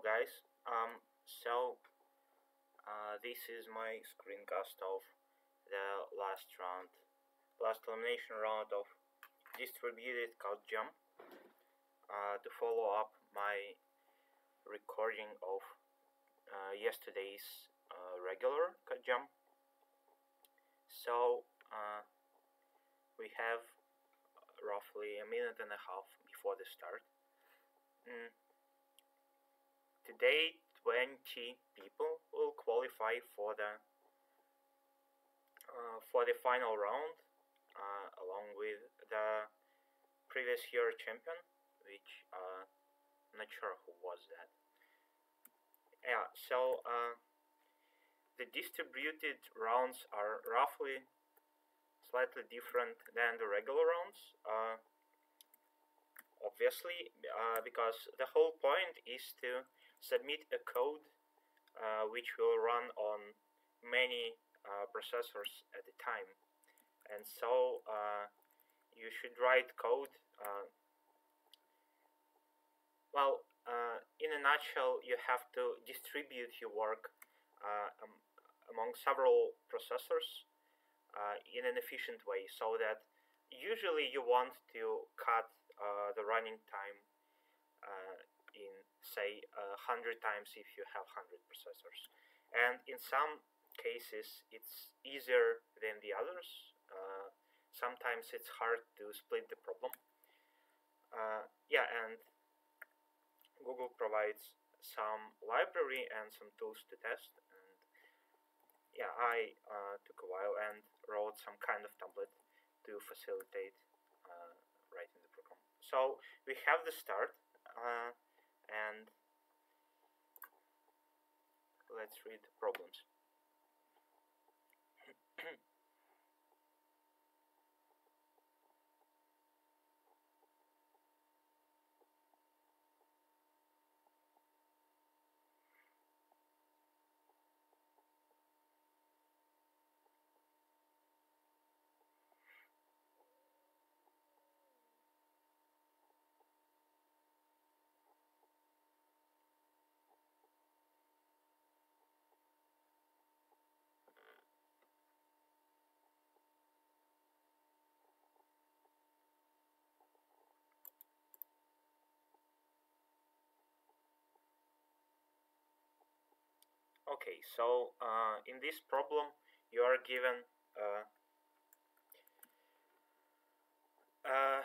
guys. This is my screencast of the last elimination round of distributed card jump. To follow up my recording of yesterday's regular card jump. So we have roughly a minute and a half before the start. Today 20 people will qualify for the final round, along with the previous year champion, which I'm not sure who was that. Yeah, so the distributed rounds are roughly slightly different than the regular rounds. Obviously, because the whole point is to submit a code which will run on many processors at a time, and so you should write code. In a nutshell, you have to distribute your work among several processors in an efficient way, so that usually you want to cut the running time in, say, 100 times if you have 100 processors. And in some cases it's easier than the others. Sometimes it's hard to split the problem. And Google provides some library and some tools to test. And yeah, I took a while and wrote some kind of template to facilitate writing the program. So we have the start, and let's read the problems. Okay, so in this problem you are given a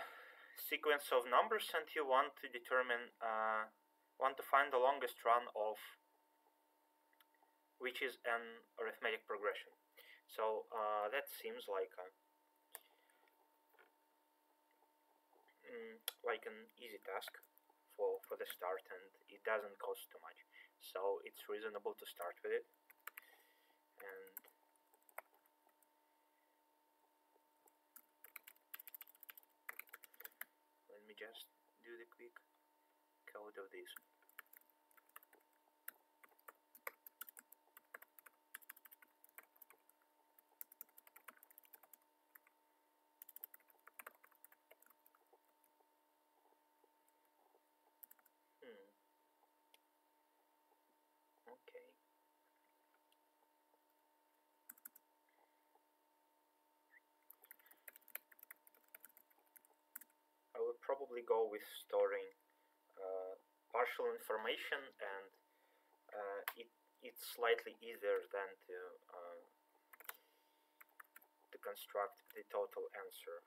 sequence of numbers, and you want to find the longest run of which is an arithmetic progression. So that seems like an easy task for the start, and it doesn't cost too much, so it's reasonable to start with it. And let me just do the quick code of this. Okay. I would probably go with storing partial information, and it's slightly easier than to construct the total answer.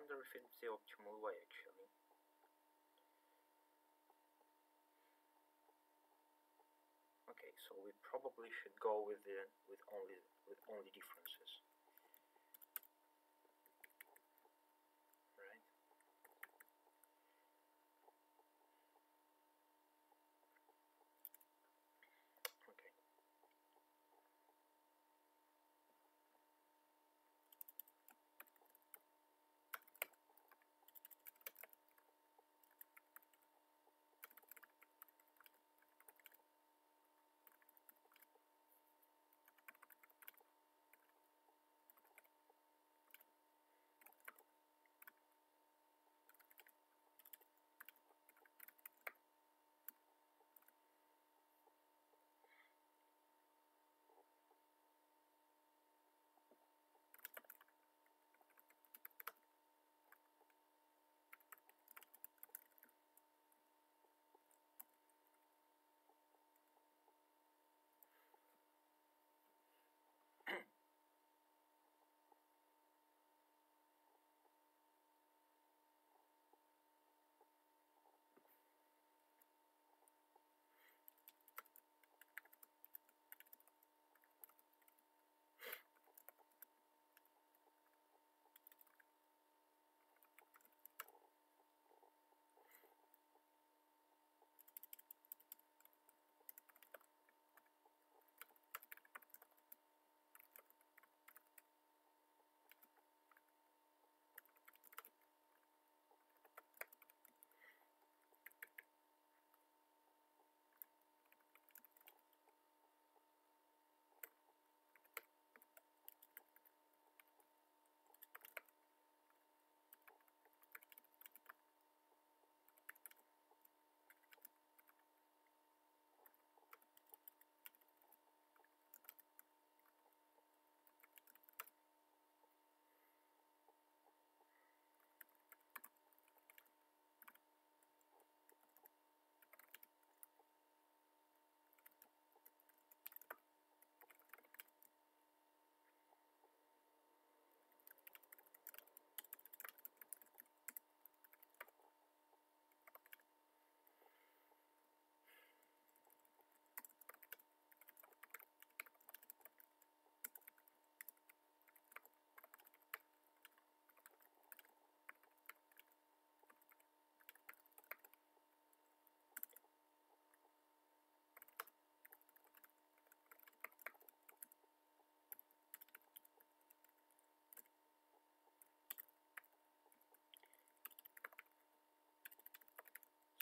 wonder if it's the optimal way actually. Okay, so we probably should go with only differences. Right? Okay.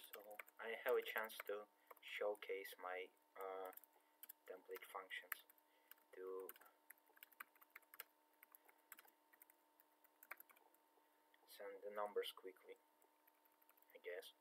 So I have a chance to showcase my template functions to send the numbers quickly, I guess.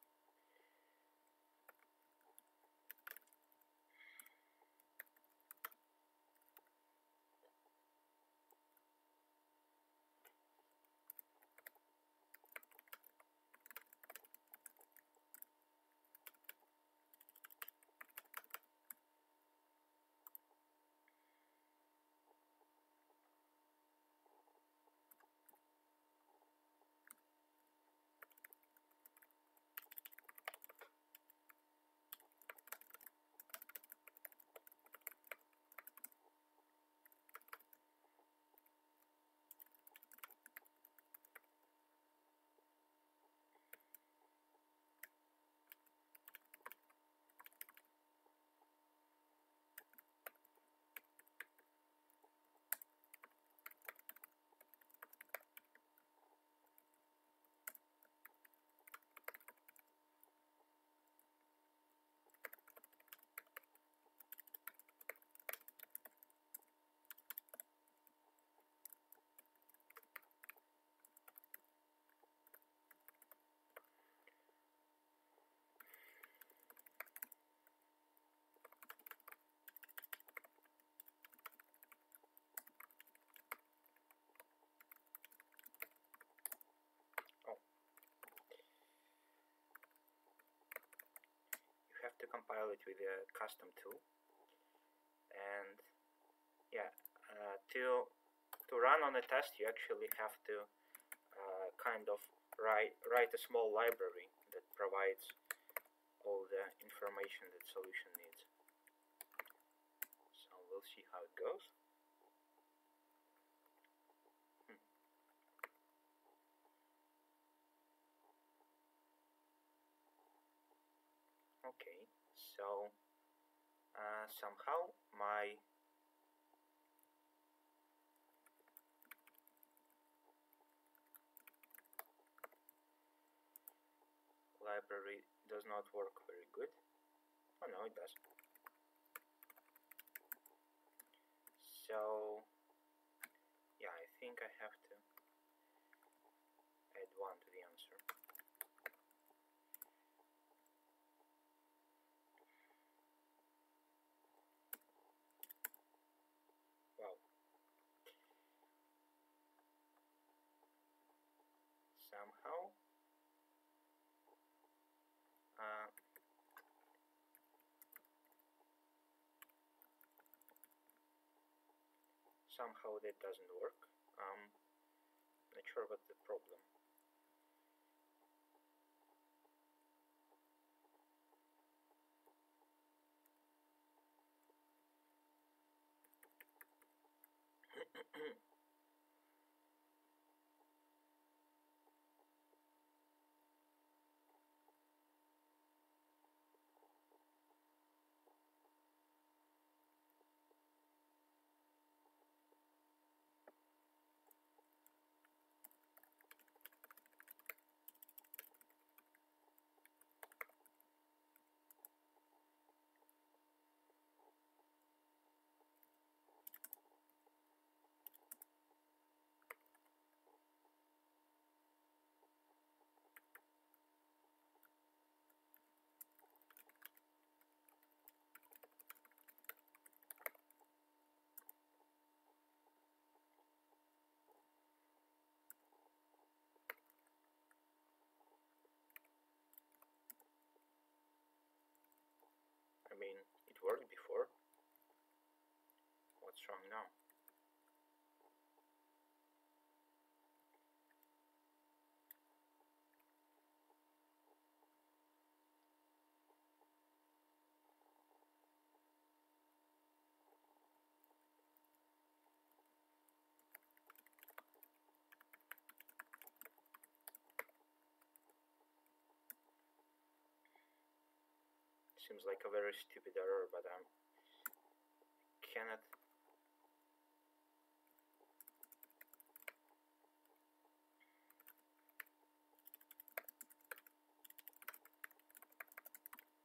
Have to compile it with a custom tool, and yeah, to run on a test you actually have to kind of write a small library that provides all the information that solution needs. So we'll see how it goes. Okay, so somehow my library does not work very good. Oh no, it does. So yeah, I think I have to add 1 to the answer. Wow. Somehow somehow that doesn't work. Not sure what's the problem. I mean, it worked before. What's wrong now? Seems like a very stupid error, but I cannot.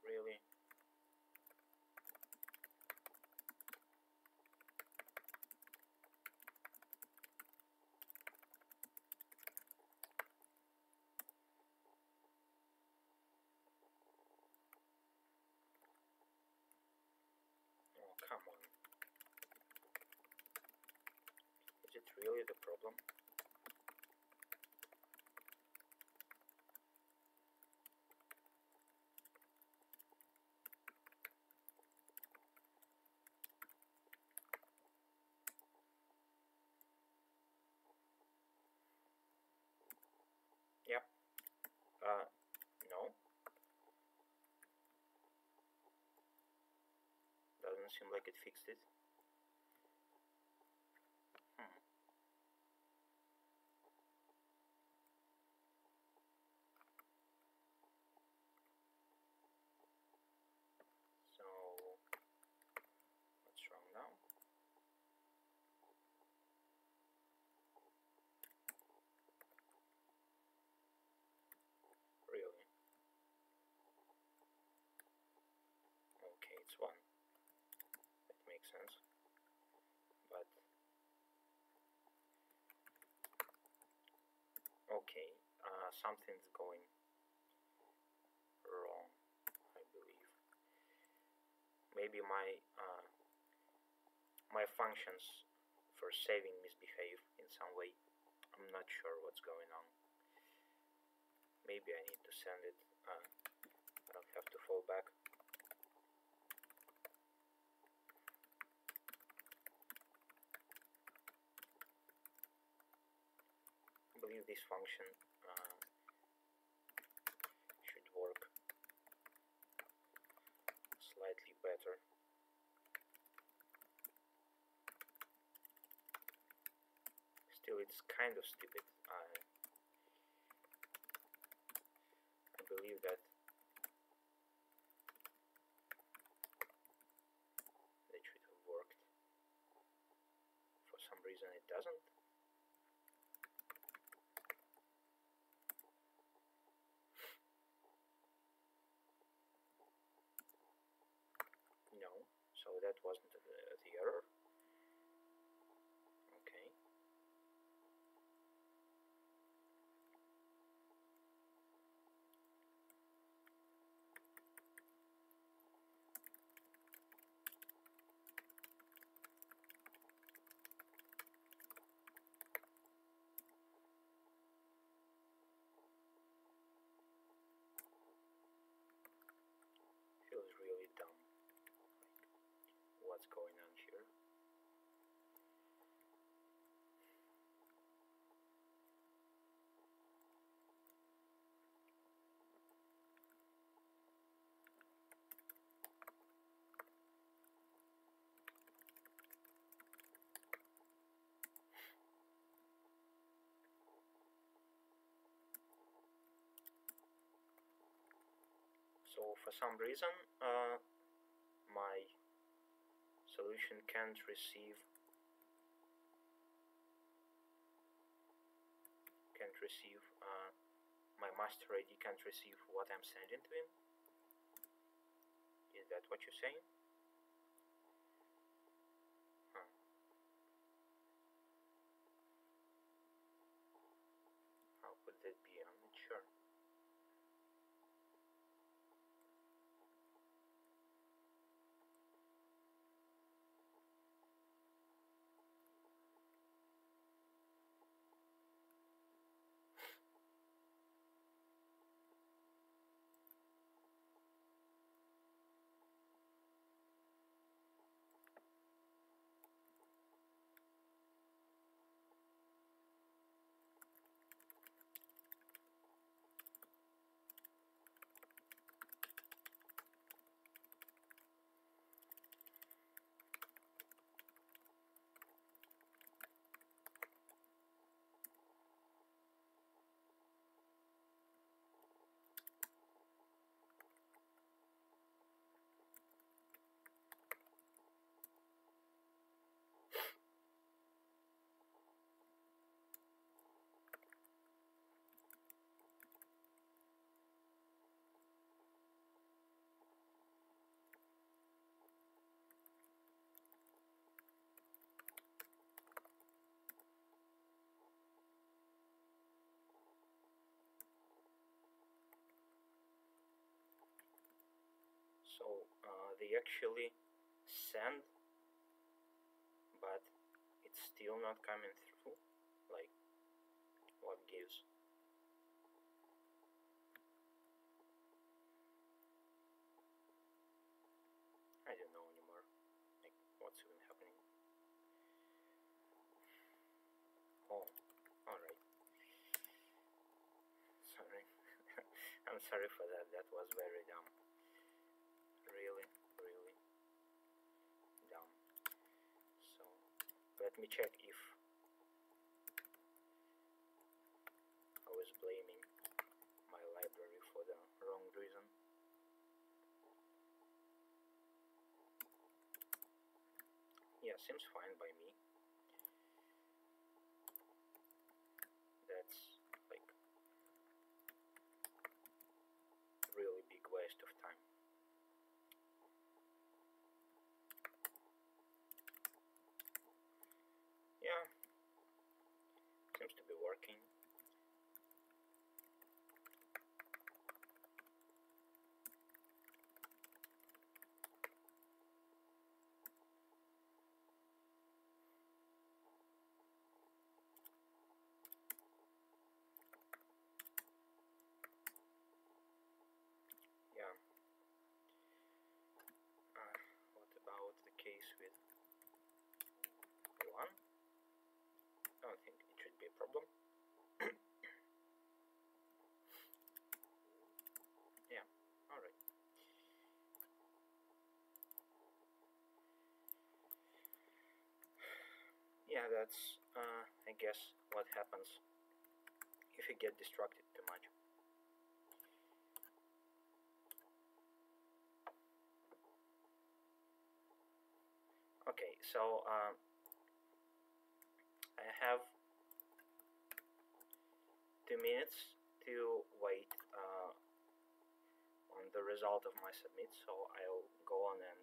Really? Oh, come on. Is it really the problem? Yep. No. Doesn't seem like it fixed it. So, what's wrong now? Really? Okay, it's 1. That makes sense. But okay, something's going wrong, I believe. Maybe my functions for saving misbehave in some way. I'm not sure what's going on. Maybe I need to send it. I'll have to fall back. I believe think this function should work slightly better. Still, it's kind of stupid. I believe that it should have worked. For some reason it doesn't. No, so that wasn't the error. Okay. Feels really dumb. Like, what's going on here? So for some reason, my solution can't receive my master ID can't receive what I'm sending to him. Is that what you're saying? Huh. How could that be? I'm not sure. So they actually send, but it's still not coming through. Like, what gives? I don't know anymore. Like, what's even happening? Oh, alright. Sorry. I'm sorry for that. That was very dumb. Really, really dumb. So, let me check if I was blaming my library for the wrong reason. Yeah, seems fine by me. That's like really big waste of time. Yeah, seems to be working. Yeah. What about the case with 1? I don't think it should be a problem. yeah, that's I guess what happens if you get distracted too much. Okay, so I have 2 minutes to wait on the result of my submit, so I'll go on and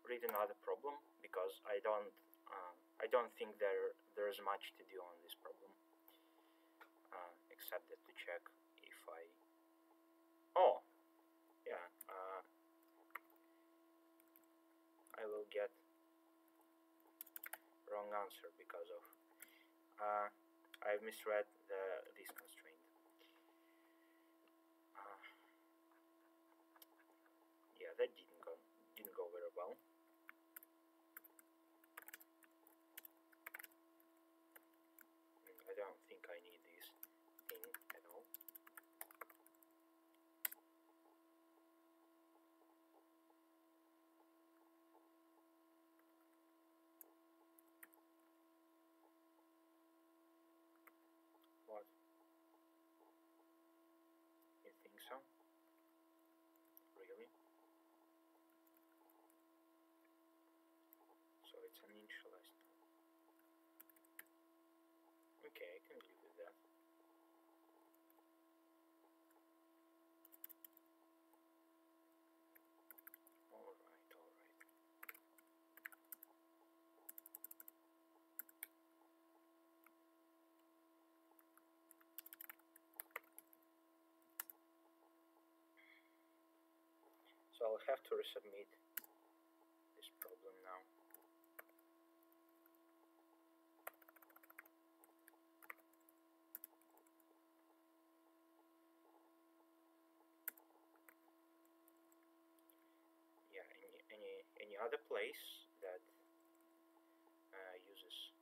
read another problem because I don't think there's much to do on this problem except that to check if oh yeah I will get wrong answer because of I've misread this constraint. Yeah, that didn't go very well. I don't think I need this thing at all. What? You think so? Really? So it's an initialized. Okay, I can live with that. Alright. So I'll have to resubmit this problem now. Yeah, any other place that uses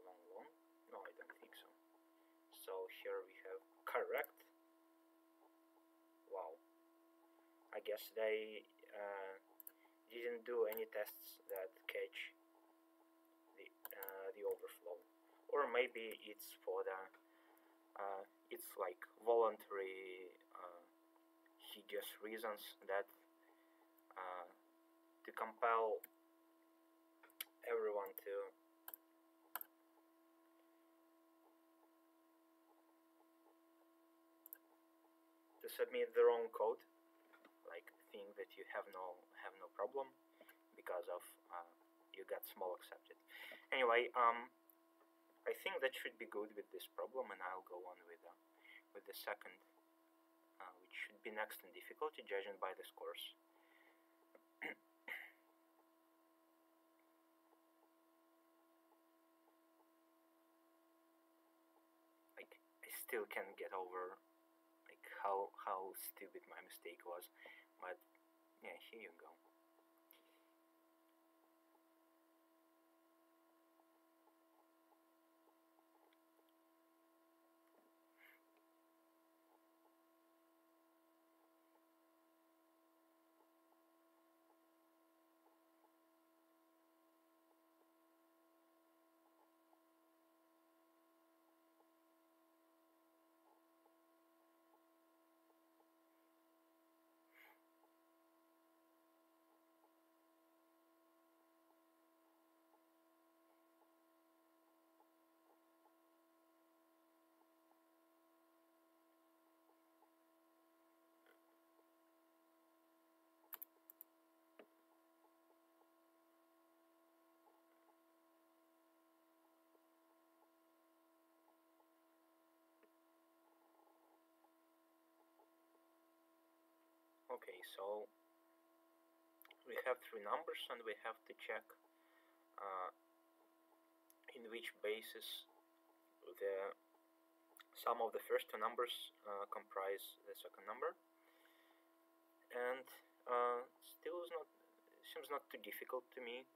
long? No, I don't think so. So here we have correct. Wow. I guess they didn't do any tests that catch the overflow, or maybe it's for the it's like voluntary hideous reasons that to compel everyone to submit their own code, like think that you have no problem because of you got small accepted. Anyway, I think that should be good with this problem, and I'll go on with the second, which should be next in difficulty, judging by the scores. Like, I still can't get over like how stupid my mistake was, but yeah, here you go. Okay, so we have 3 numbers and we have to check in which basis the sum of the first 2 numbers comprise the second number, and still seems not too difficult to me.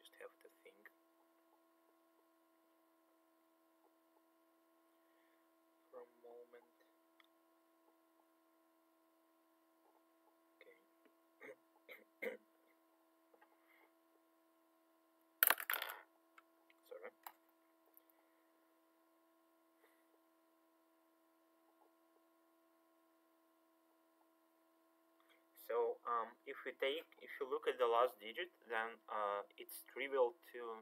Just have to think for a moment. Okay. So if you look at the last digit, then it's trivial to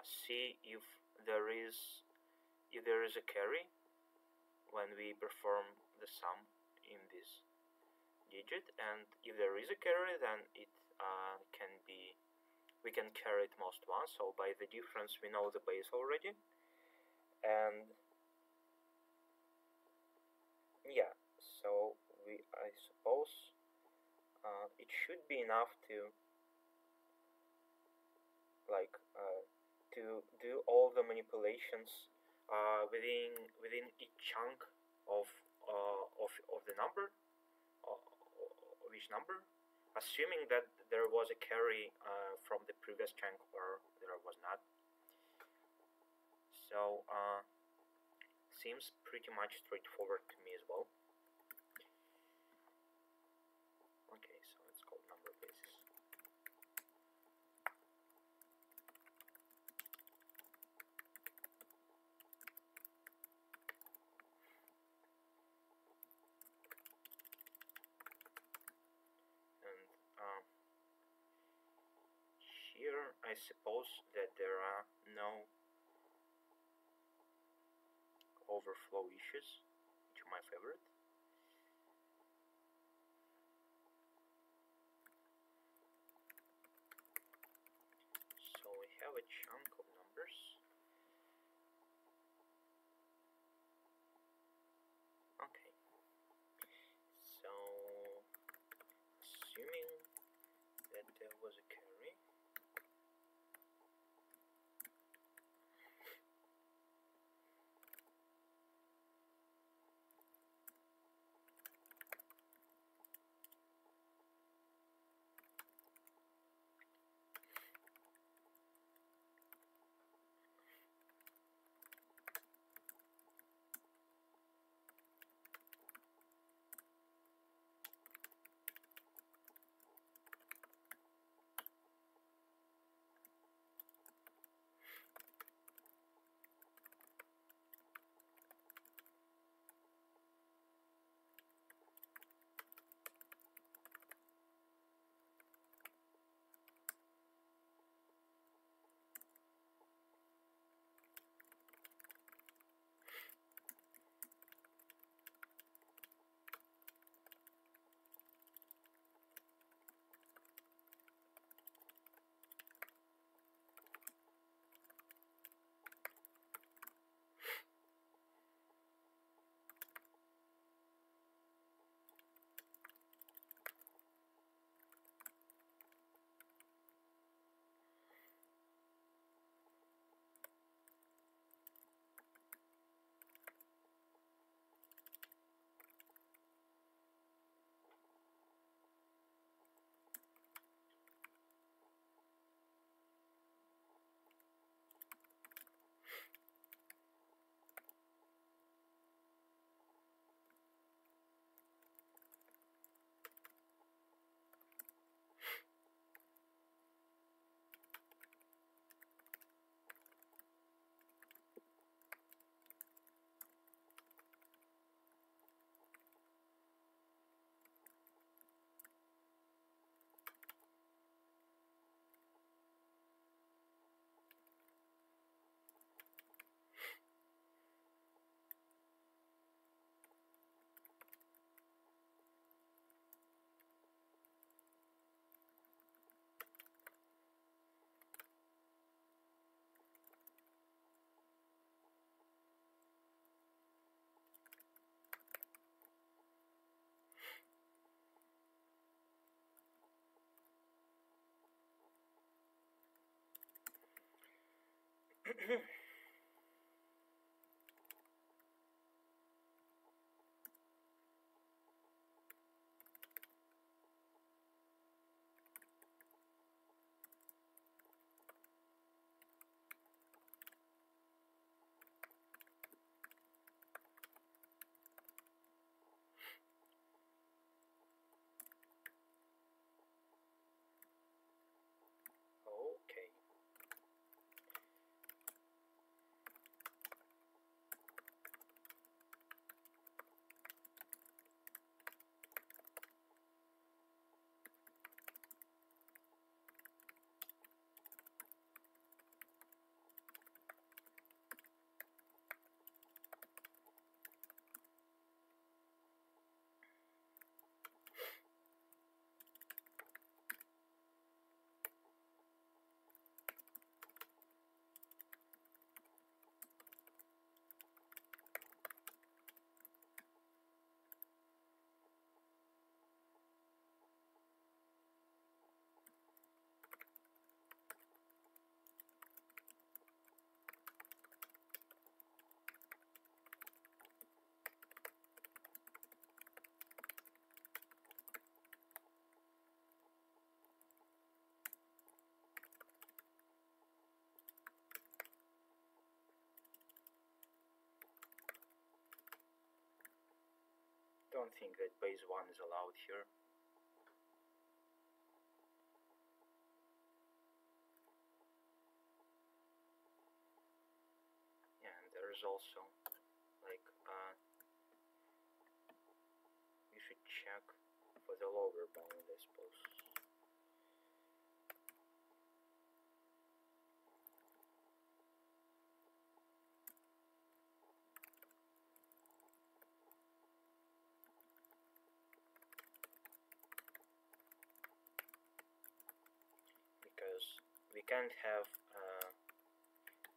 see if there is a carry when we perform the sum in this digit, and if there is a carry, then it we can carry it most once. So by the difference we know the base already, and yeah, so I suppose it should be enough to to do all the manipulations within each chunk of the number of each number, assuming that there was a carry from the previous chunk or there was not. So seems pretty much straightforward to me as well. Okay, so it's called number basis. And here I suppose that there are no overflow issues, which are my favorite. So we have a chunk of numbers. Okay. So assuming that there was a carry, okay. think that base 1 is allowed here. Yeah, and there is also like we should check for the lower bound, I suppose. Because we can't have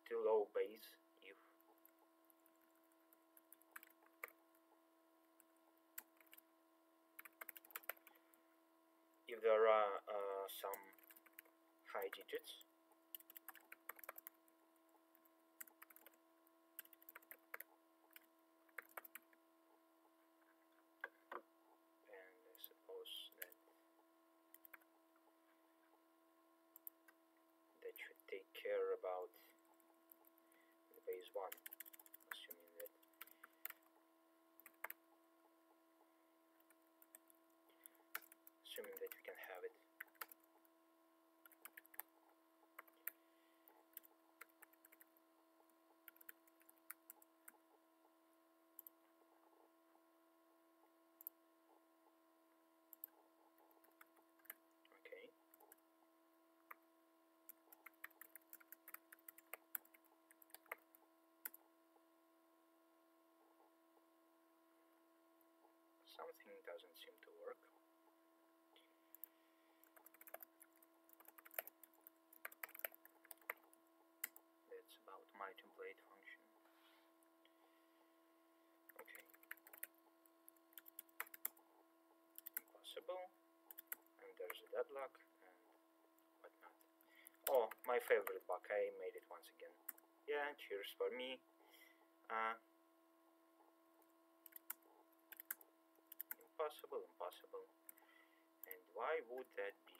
too low base if there are some high digits. And I suppose that should take care about the base 1, assuming that we can have it. Okay. Something doesn't seem to work. That's about my template function. Okay. Impossible. And there's a deadlock and whatnot. Oh, my favorite bug. I made it once again. Yeah, cheers for me. Impossible. And why would that be?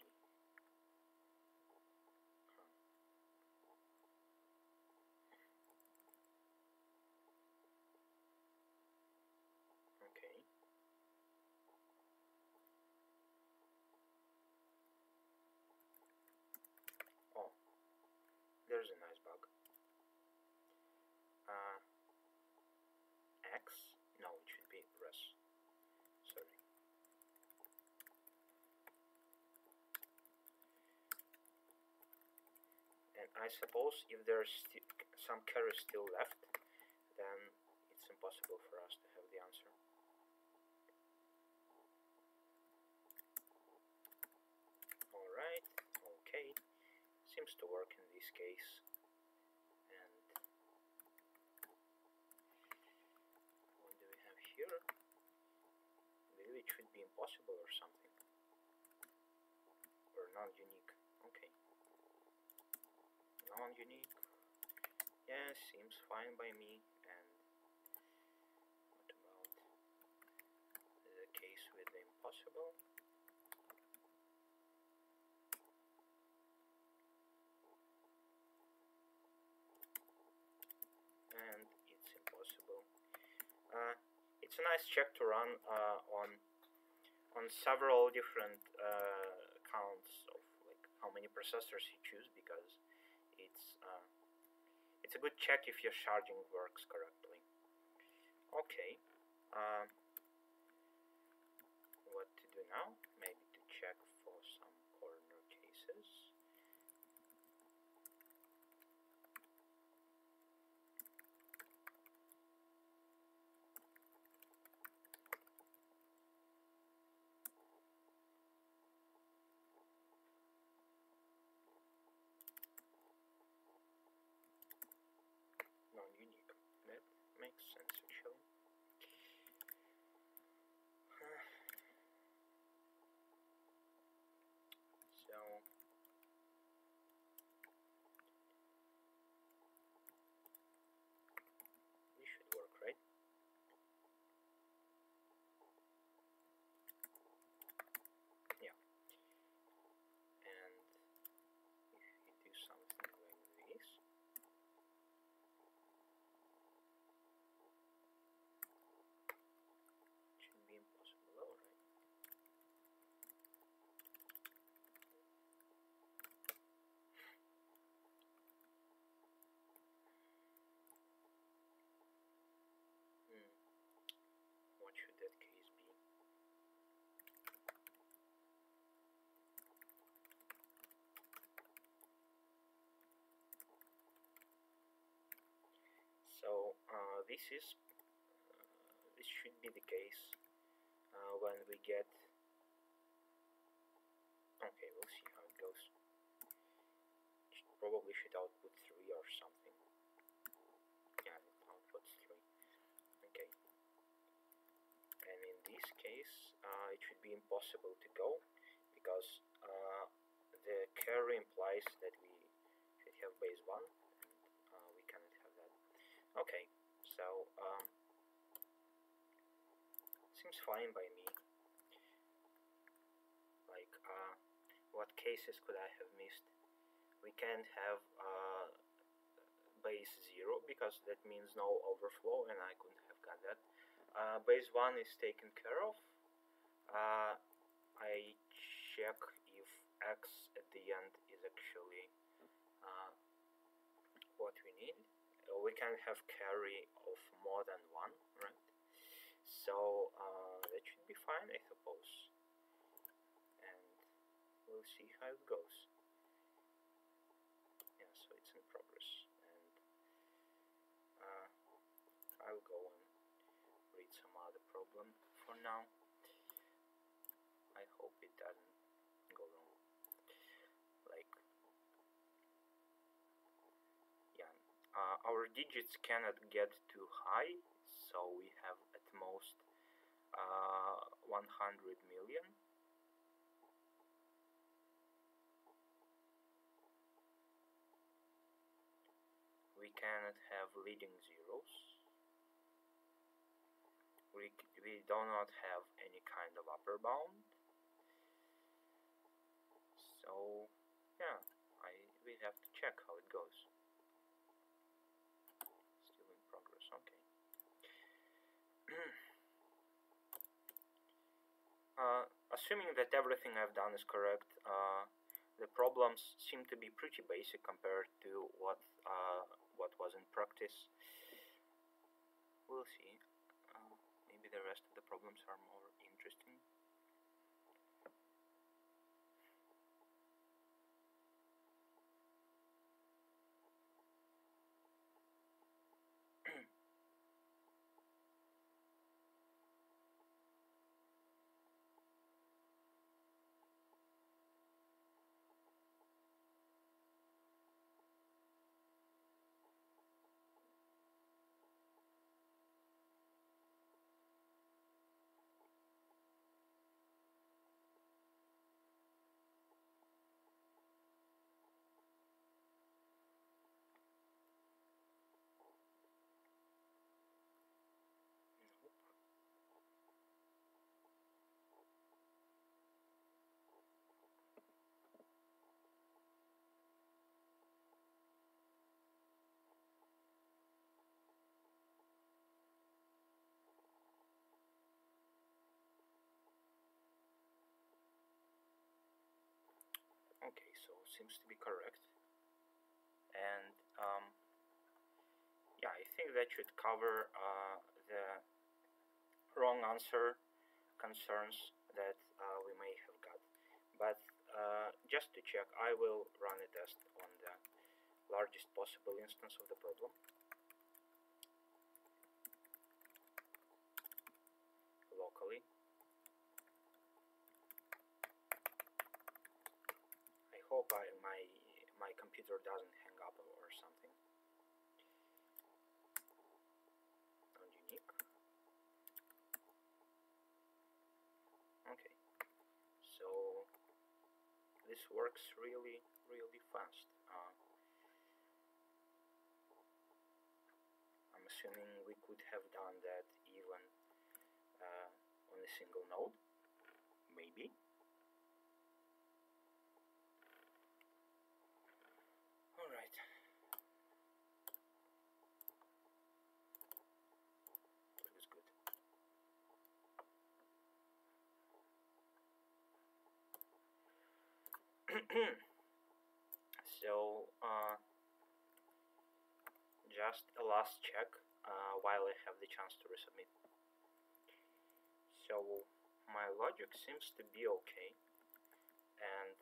Okay. Oh, there's a nice bug. X? No, it should be res. Sorry. And I suppose if there's some carry still left, then it's impossible for us to have the answer. Alright, okay. Seems to work in this case. And what do we have here? Maybe it should be impossible or something. Or non-unique. Okay. Non-unique. Yeah, seems fine by me. And what about the case with the impossible? And it's impossible. It's a nice check to run on several different counts of like how many processors you choose, because it's a good check if your sharding works correctly. Okay. What to do now? Maybe to check for some corner cases. Non-unique. That makes sense actually. So this should work, right? Yeah. And if you do something like this, that case be? So this should be the case when we get. Okay, we'll see how it goes. Probably should output 3 or something. Yeah, it outputs 3. Okay. And in this case, it should be impossible to go because the carry implies that we should have base 1, and we cannot have that. Okay, so seems fine by me. Like, what cases could I have missed? We can't have base 0 because that means no overflow, and I couldn't have got that. Base 1 is taken care of. I check if x at the end is actually what we need. We can have carry of more than 1, right? So that should be fine, I suppose. And we'll see how it goes. Yeah, so it's in progress. And I'll go and read some other problem for now. I hope it doesn't go wrong. Like, yeah, our digits cannot get too high, so we have at most 100 million. We cannot have leading zeros. We do not have any kind of upper bound. So yeah, we have to check how it goes. Still in progress. Okay. Assuming that everything I've done is correct, the problems seem to be pretty basic compared to what was in practice. We'll see. Maybe the rest of the problems are more interesting. Okay, so seems to be correct. And yeah, I think that should cover the wrong answer concerns that we may have got. But just to check, I will run a test on the largest possible instance of the problem. Locally. I hope my computer doesn't hang up or something. Non-unique. Okay. So this works really fast. I'm assuming we could have done that even on a single node, maybe. All right. That was good. So just a last check while I have the chance to resubmit. So my logic seems to be okay, and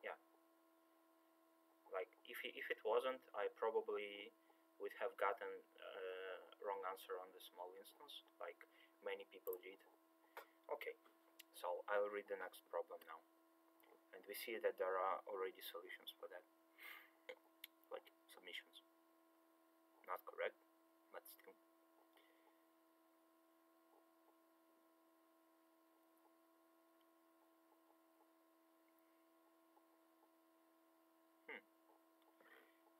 yeah, like if it wasn't, I probably would have gotten wrong answer on the small instance, like many people did. Okay, so I'll read the next problem now, and we see that there are already solutions for that, like submissions. Not correct, but still.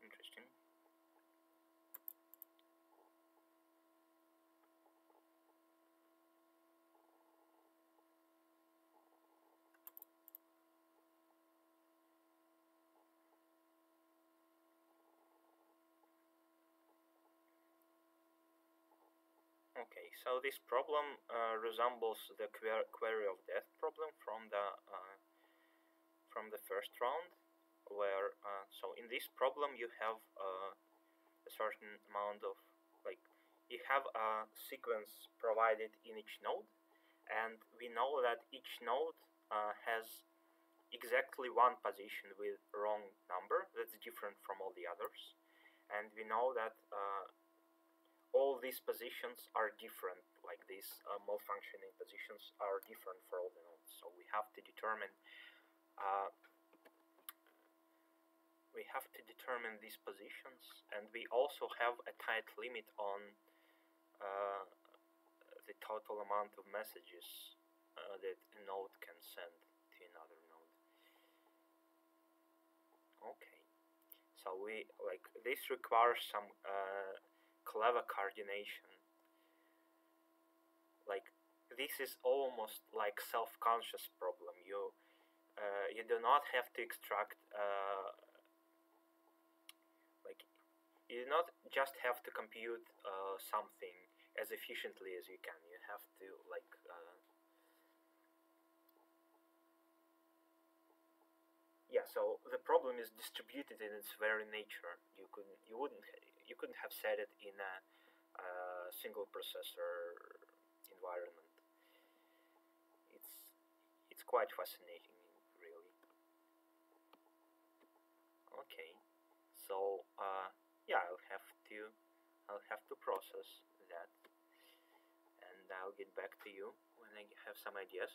Interesting. Okay, so this problem resembles the query of death problem from the first round, where so in this problem you have a certain amount of, like, you have a sequence provided in each node, and we know that each node has exactly one position with wrong number that's different from all the others, and we know that all these positions are different, like these malfunctioning positions are different for all the nodes. So we have to determine these positions, and we also have a tight limit on the total amount of messages that a node can send to another node. Okay, so we, like, this requires some clever coordination. Like, this is almost like self-conscious problem. You do not have to extract like, you do not just have to compute something as efficiently as you can. You have to, like, yeah. So the problem is distributed in its very nature. You couldn't have said it in a single processor environment. It's quite fascinating, really. Okay, so yeah, I'll have to process that, and I'll get back to you when I have some ideas.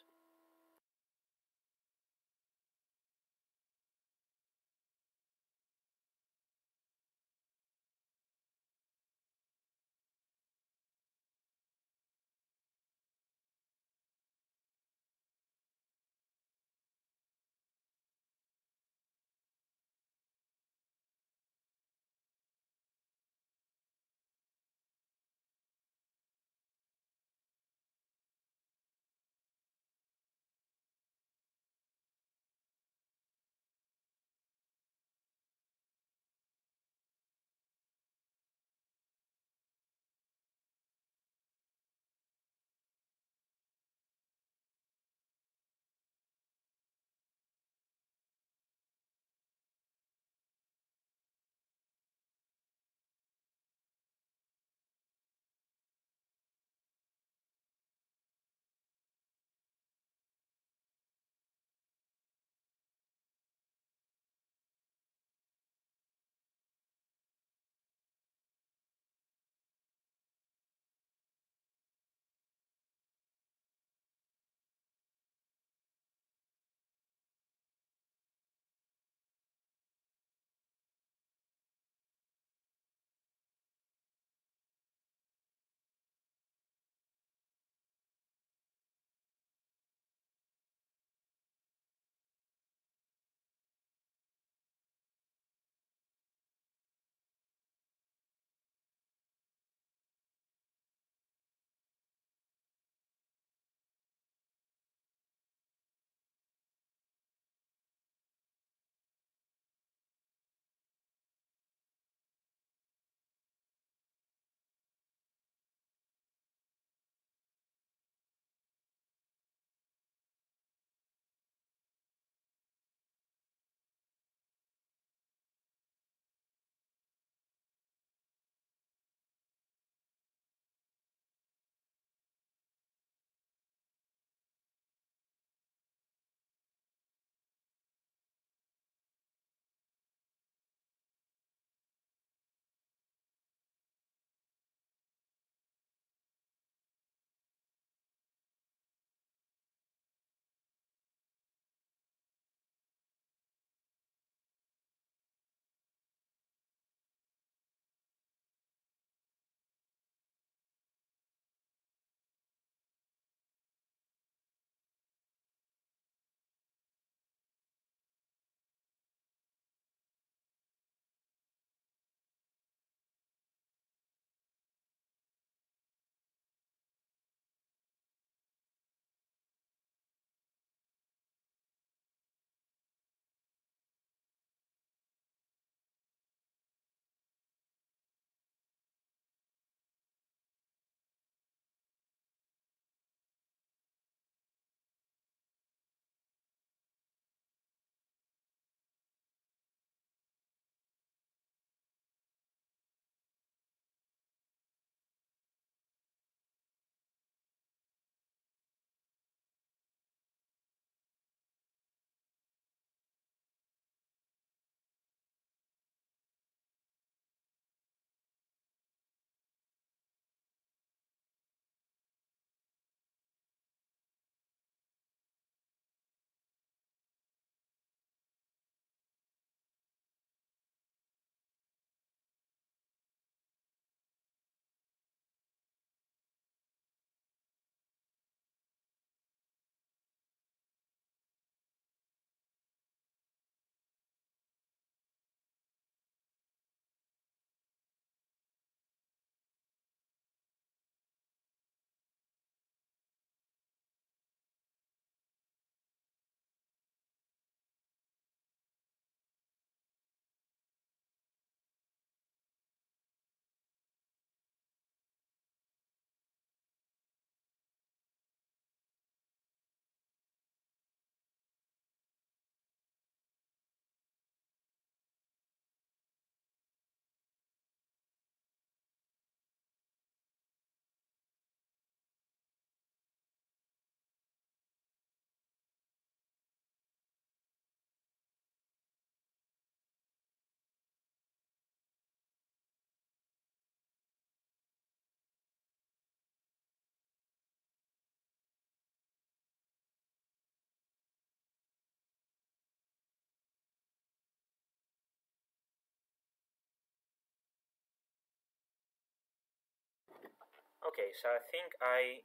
Okay, so I think I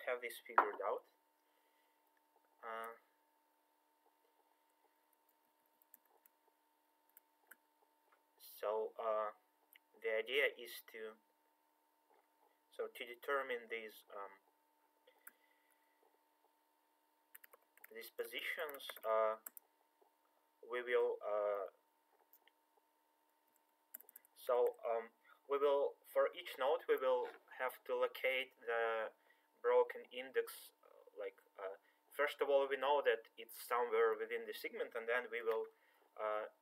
have this figured out. Uh, the idea is to determine these positions, we will so we will, for each node, we will have to locate the broken index. First of all, we know that it's somewhere within the segment, and then we will,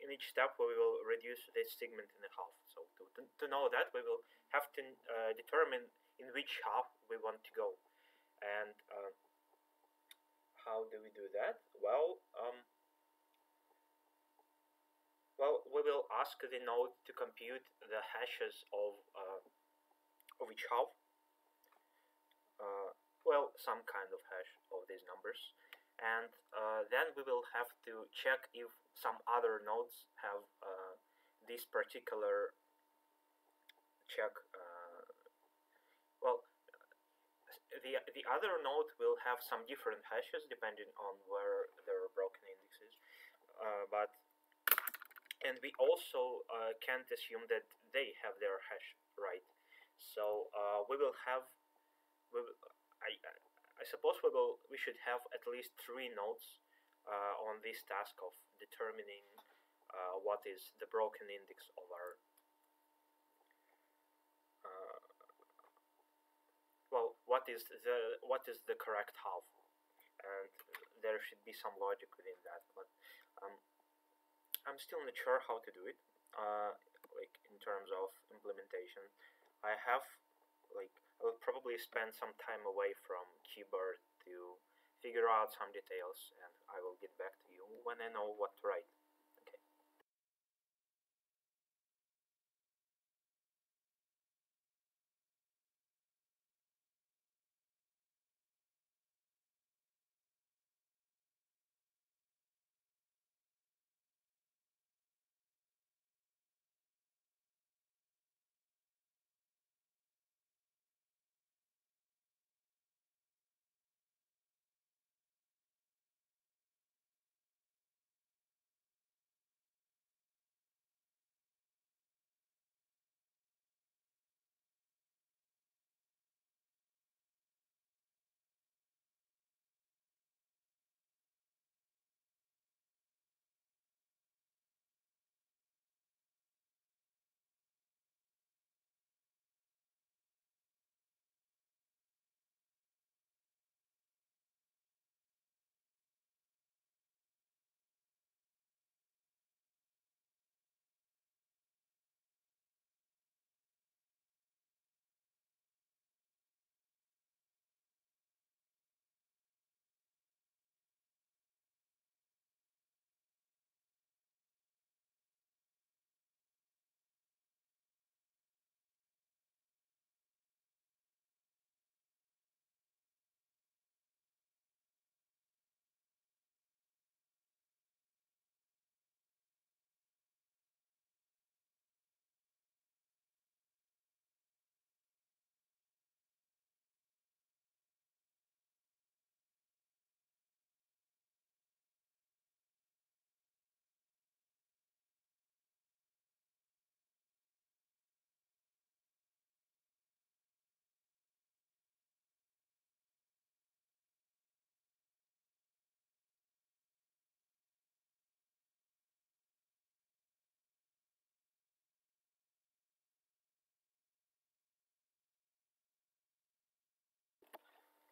in each step, we will reduce this segment in half. So to know that, we will have to determine in which half we want to go. And how do we do that? Well, we will ask the node to compute the hashes of each half. Some kind of hash of these numbers, and then we will have to check if some other nodes have this particular check. The other node will have some different hashes depending on where their broken index is, and we also can't assume that they have their hash right. So we will have I suppose we should have at least 3 nodes on this task of determining what is the broken index of our what is the correct half, and there should be some logic within that. But I'm still not sure how to do it. Like in terms of implementation, I will probably spend some time away from keyboard to figure out some details, and I will get back to you when I know what to write. Okay.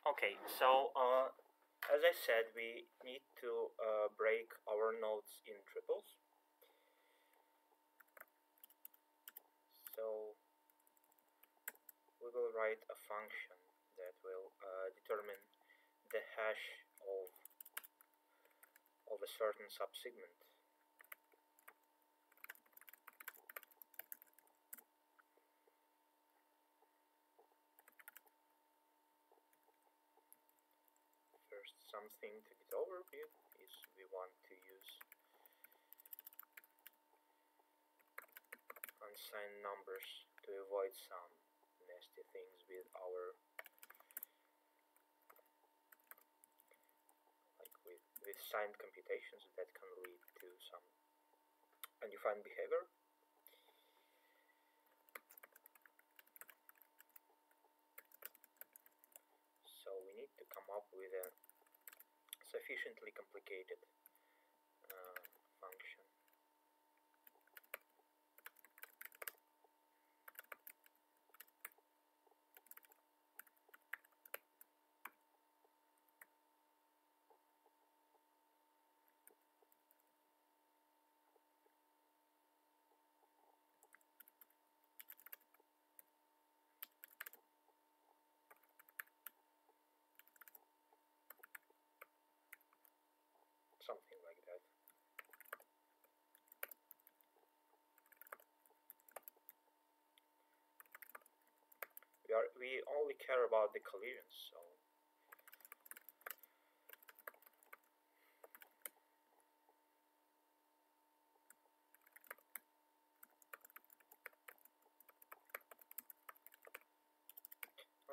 Okay, so as I said, we need to break our nodes in triples. So we will write a function that will determine the hash of a certain subsegment. First, something to get over with is we want to use unsigned numbers to avoid some nested nasty things with our with signed computations that can lead to some undefined behavior. So we need to come up with a sufficiently complicated function. Something like that. We only care about the collisions, so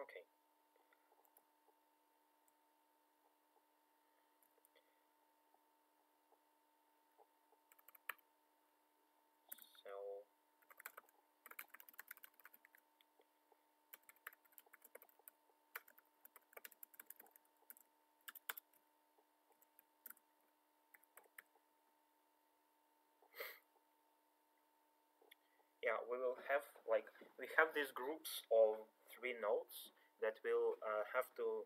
okay. So yeah, we will have we have these groups of 3 nodes that will have to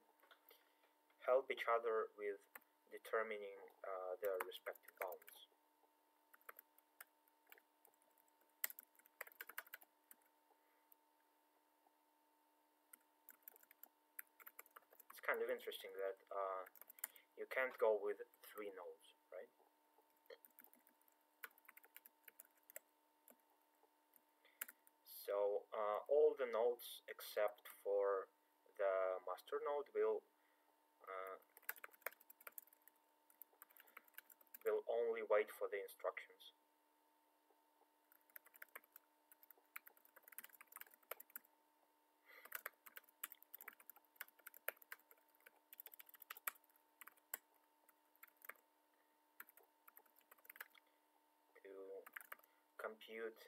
help each other with determining their respective bounds. It's kind of interesting that you can't go with 3 nodes, right? So all the nodes except for the master node will only wait for the instructions. To compute.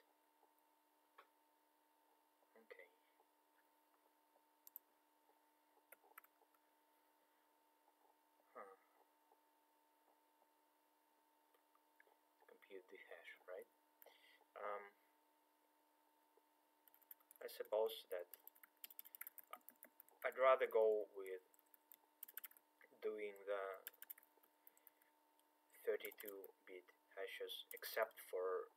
Okay. Compute the hash, right? I suppose that I'd rather go with doing the 32-bit hashes, except for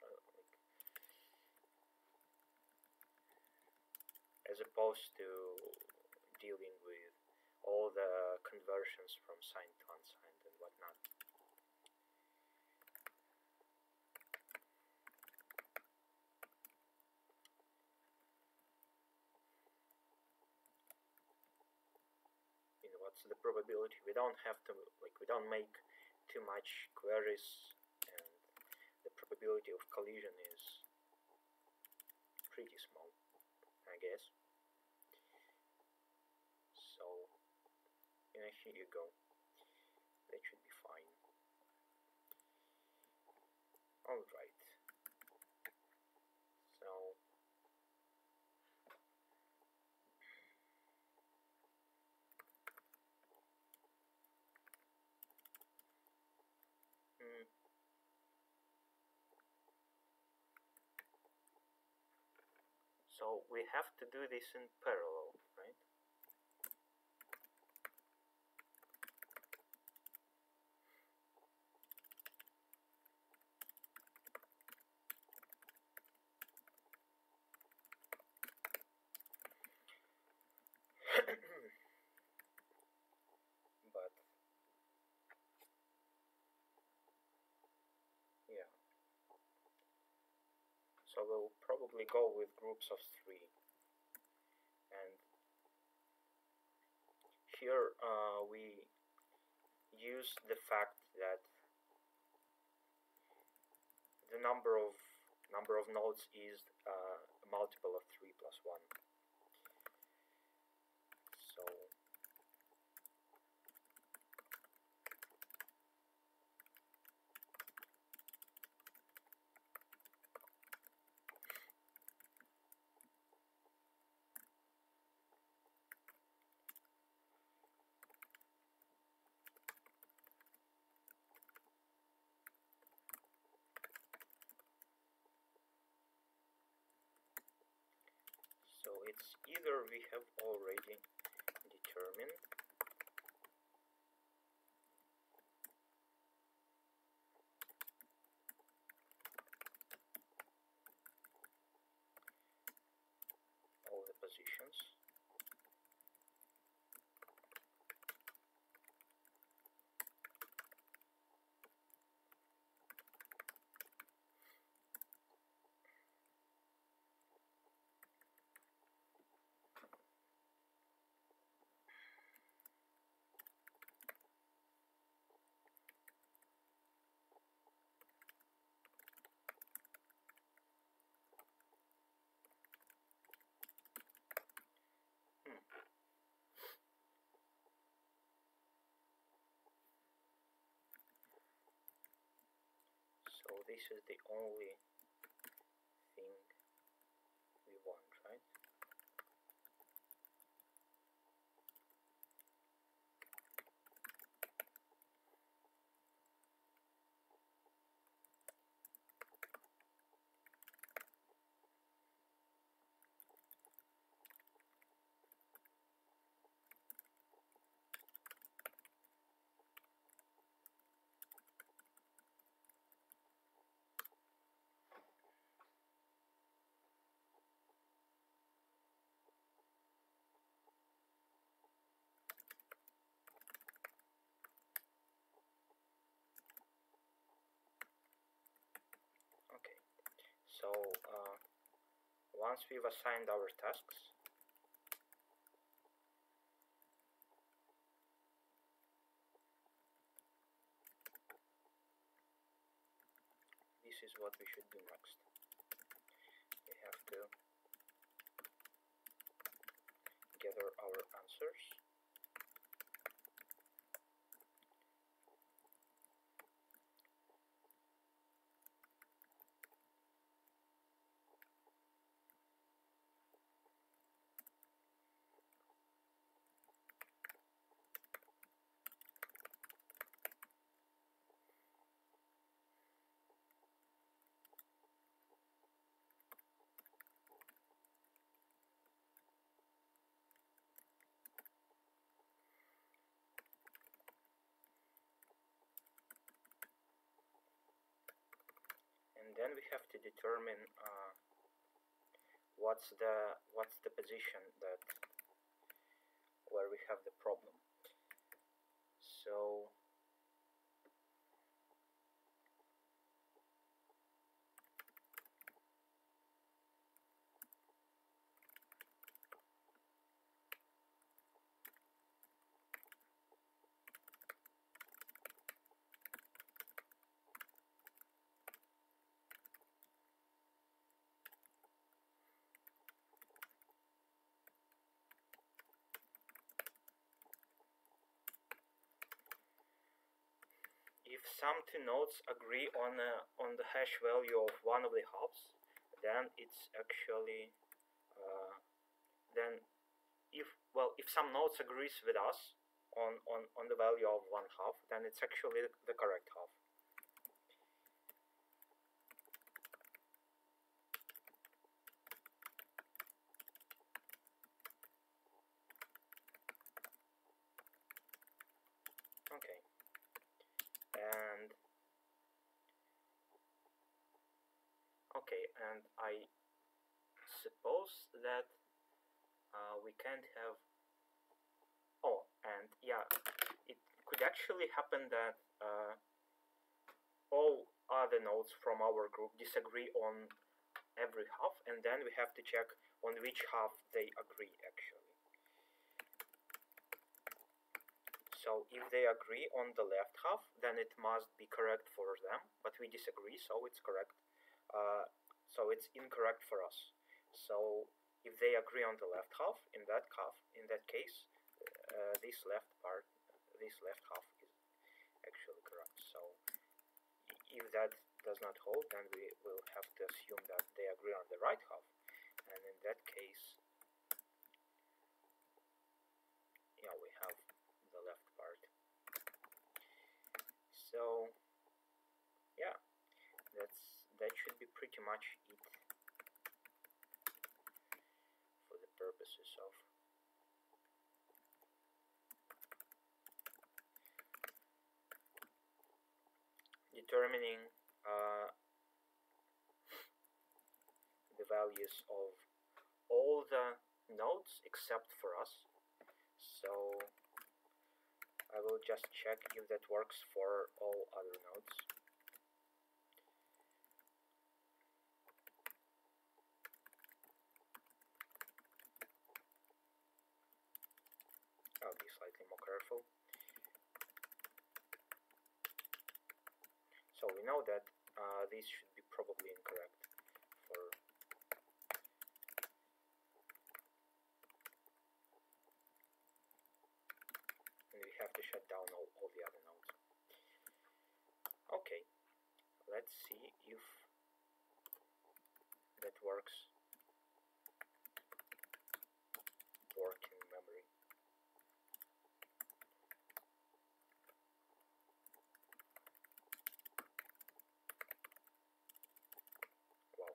as opposed to dealing with all the conversions from signed to unsigned and whatnot. What's the probability? We don't have to, we don't make too much queries, and the probability of collision is pretty small, I guess. So, here you go. That should be fine. Alright. So, so we have to do this in parallel, right? But yeah, so we'll probably go with groups of 3, and here we use the fact that the number of nodes is a multiple of 3 plus 1. So it's either we have already determined all the positions, so this is the only thing we want, right? Okay, so once we've assigned our tasks, this is what we should do next. We have to gather our answers, and then we have to determine what's the position that where we have the problem. So if some two nodes agree on the hash value of one of the halves, then it's actually then if some nodes agrees with us on the value of one half, then it's actually the correct half. Okay, and I suppose that we can't have. Oh, and yeah, it could actually happen that all other nodes from our group disagree on every half, and then we have to check on which half they agree actually. So if they agree on the left half, then it must be correct for them, but we disagree, so it's correct. So it's incorrect for us. So if they agree on the left half, in that case, this left part, this left half is actually correct. So if that does not hold, then we will have to assume that they agree on the right half, and in that case, yeah, we have the left part. So yeah, that should be pretty much it for the purposes of determining the values of all the nodes except for us. So I will just check if that works for all other nodes. I'll be slightly more careful. So we know that this should be probably incorrect for and we have to shut down all the other nodes. Okay, let's see if that works. Working memory. Wow.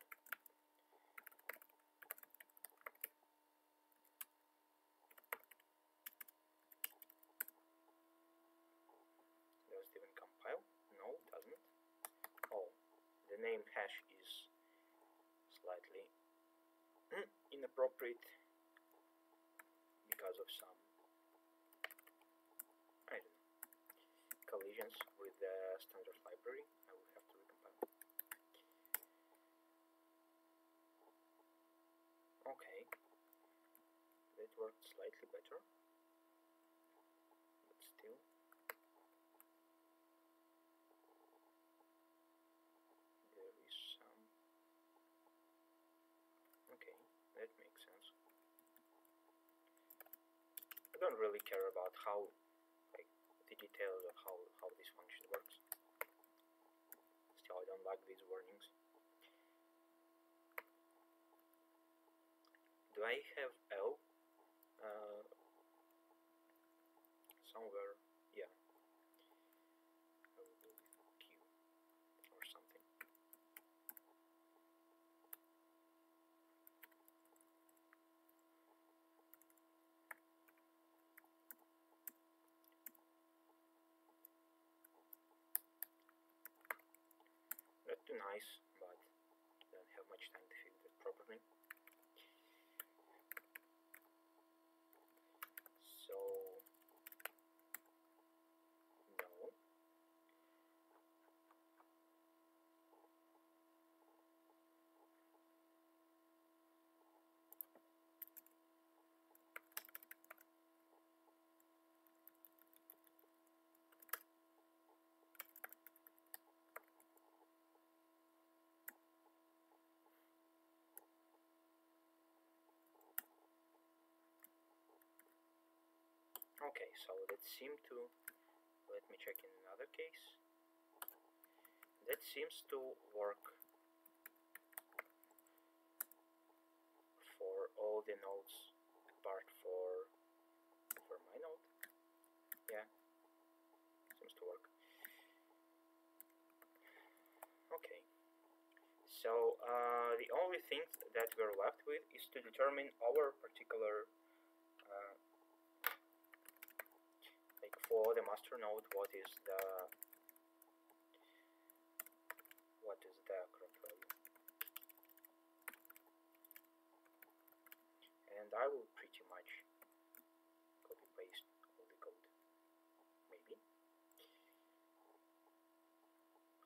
Does it even compile? No, doesn't. Oh, the name hash is slightly inappropriate because of some, I don't know, collisions with the standard library. I will have to recompile. Okay, that worked slightly better, but still. There is some. Okay, that makes sense. I don't really care about how, like, the details of how this function works. Still, I don't like these warnings. Do I have L somewhere? Yeah. I will go with Q or something. Not too nice, but I don't have much time to fix it properly. So, no. Okay, so that seemed to, let me check in another case. That seems to work for all the nodes apart for my node. Yeah, seems to work. Okay, so the only thing that we're left with is to determine our particular like for the master node, what is the correct value. And I will pretty much copy paste all the code. Maybe.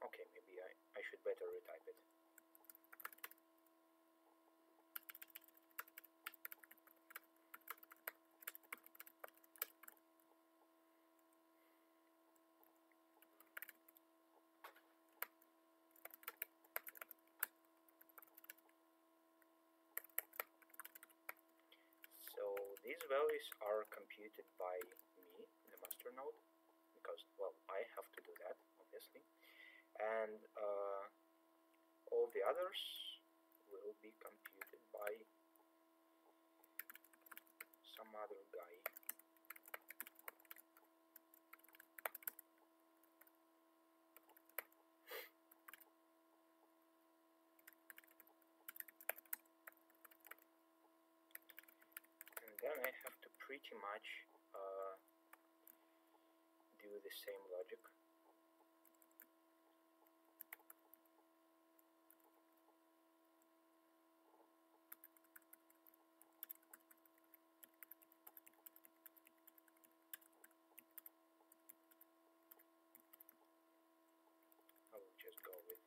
Okay, maybe I should better retype it. these values are computed by me, the master node, because, well, I have to do that, obviously, and all the others will be computed by some other guy. And then I have to pretty much do the same logic. I will just go with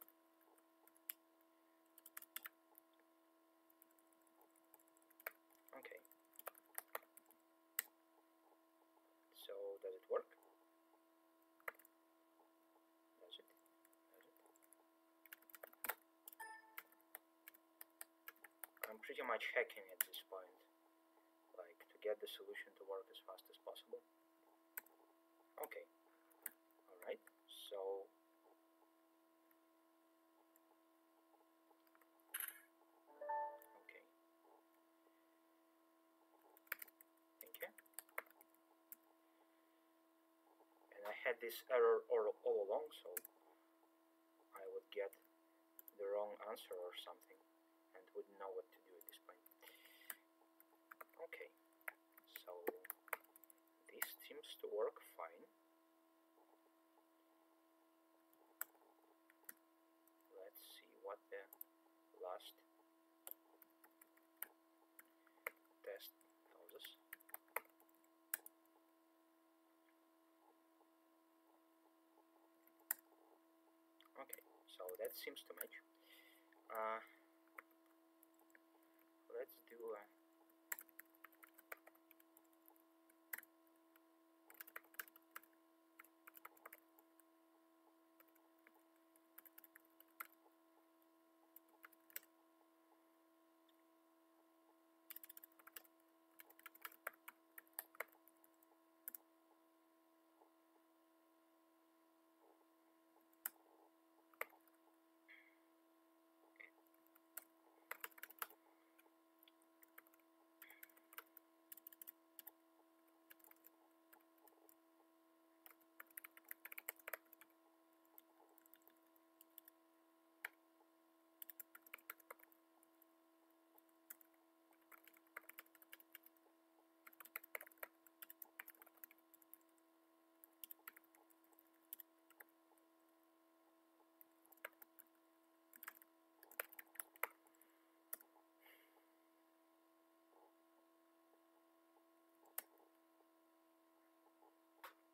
okay. So does it work? Does it? I'm pretty much hacking at this point, like to get the solution to work as fast as possible. Okay. Alright, so okay. Thank you. And I had this error all along, so I would get the wrong answer or something and wouldn't know what to do at this point. Okay, so this seems to work fine. Let's see what the last test tells us. Okay, so that seems to match. Let's do a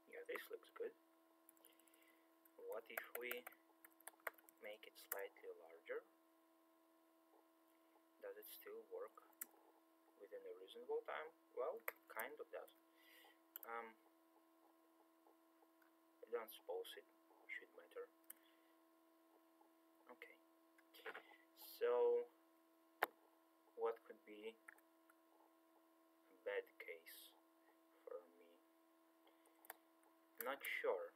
yeah, this looks good. What if we make it slightly larger? Does it still work within a reasonable time? Well, kind of does. I don't suppose it should matter. Okay. So, what could be a bad case for me? Not sure,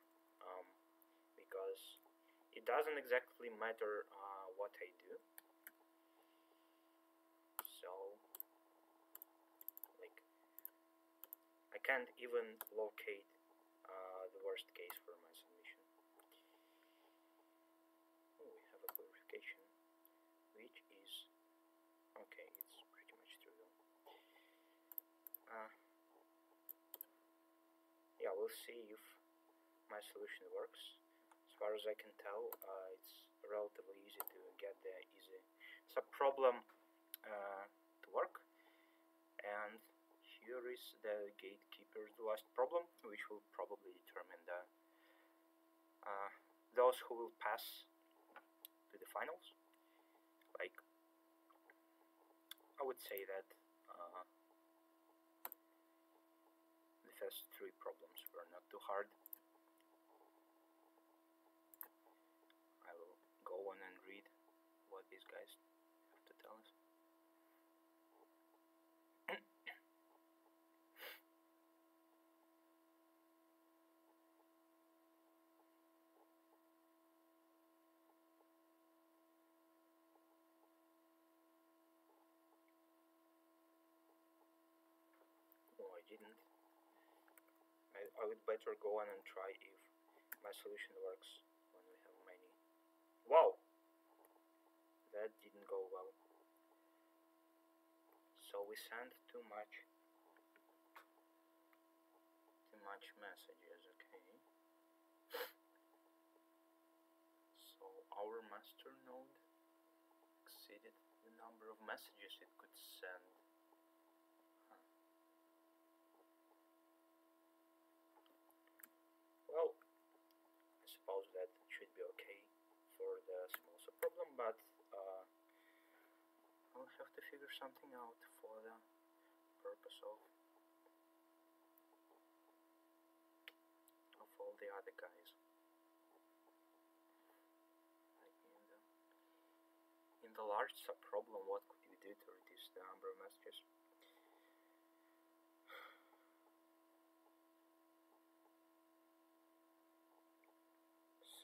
because it doesn't exactly matter what I do. So, like, I can't even locate the worst case for my submission. Oh, we have a clarification, which is okay. It's pretty much true though. Yeah, we'll see if my solution works. As far as I can tell, it's relatively easy to get the subproblem to work. And here is the gatekeeper's last problem, which will probably determine those who will pass to the finals. Like, I would say that the first three problems were not too hard. I will go on and read what these guys have to tell us. didn't. I would better go on and try if my solution works when we have many. Wow! That didn't go well. So we sent too much messages, okay. So our master node exceeded the number of messages it could send. Well, I suppose that should be okay for the small subproblem, but I'll have to figure something out for the purpose of all the other guys. Like in the large subproblem, what could you do to reduce the number of messages?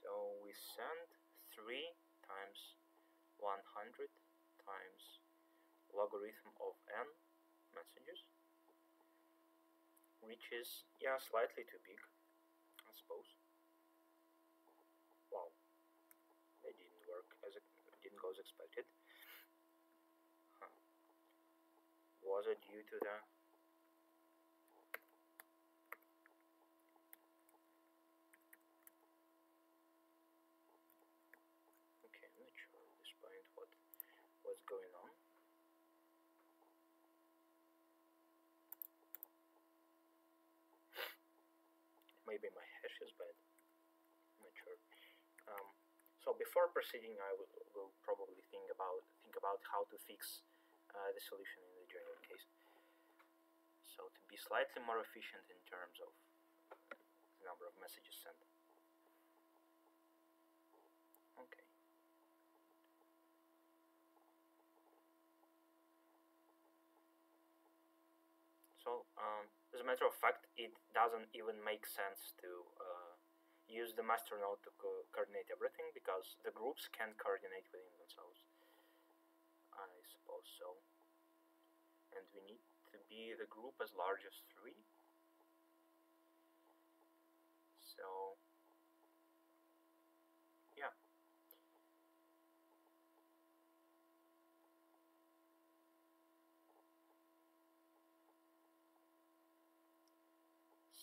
So we send 3 times 100 times logarithm of n messages, which is, yeah, slightly too big, I suppose. Wow, that didn't work didn't go as expected. Was it due to the okay, I'm not sure at this point what's going on. Maybe my hash is bad. I'm not sure. So before proceeding, I will probably think about how to fix the solution in the general case. So to be slightly more efficient in terms of the number of messages sent. Okay. So as a matter of fact, it doesn't even make sense to use the master node to coordinate everything, because the groups can coordinate within themselves. I suppose so. And we need to be the group as large as 3. So yeah.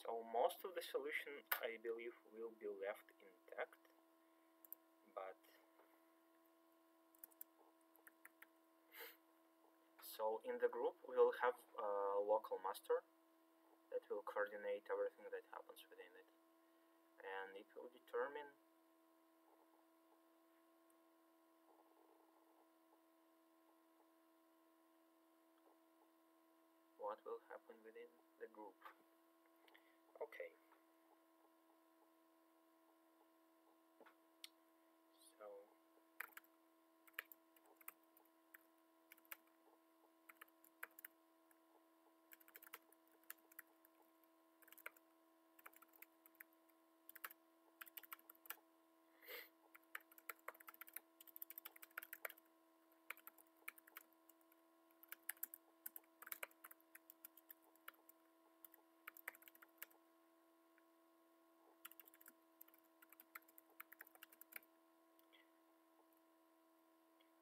So most of the solution, I believe, will be left intact, but so in the group we will have a local master that will coordinate everything that happens within it, and it will determine what will happen within the group. Okay. So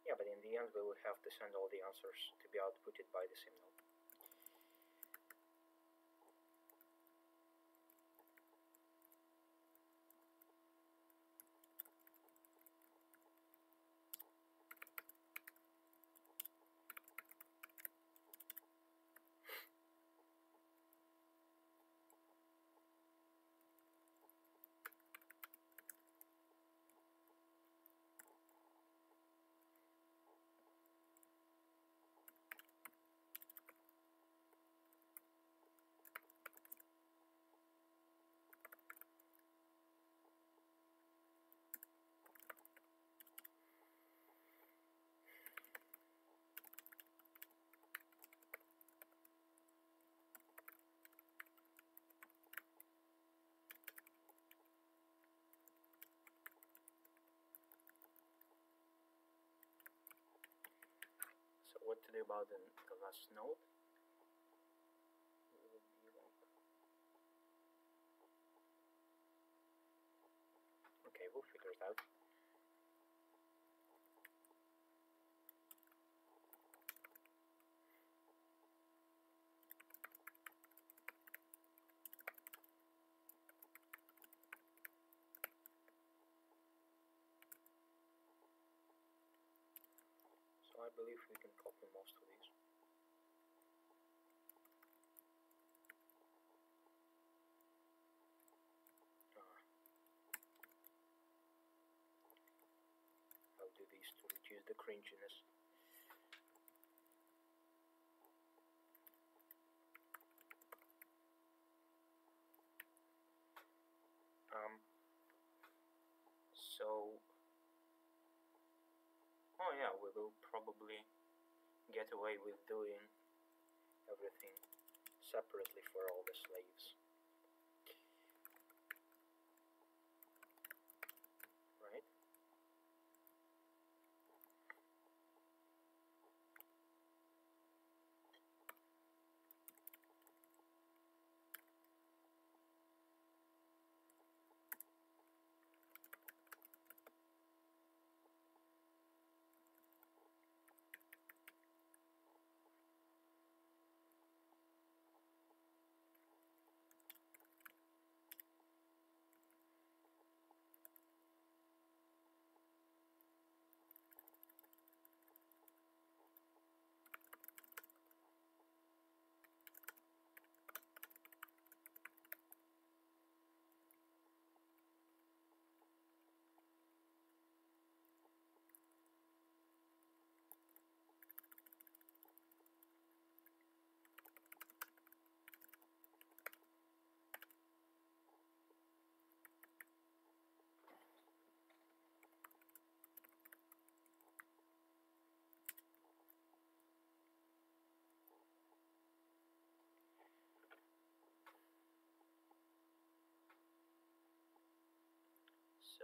yeah, but in the end we will have to send all the answers to be outputted by the same node. So what to do about the last node? Will be will figure it out. So I believe we can copy most of these. I'll do these to reduce the cringiness. So, oh yeah, we will probably get away with doing everything separately for all the slaves. Right?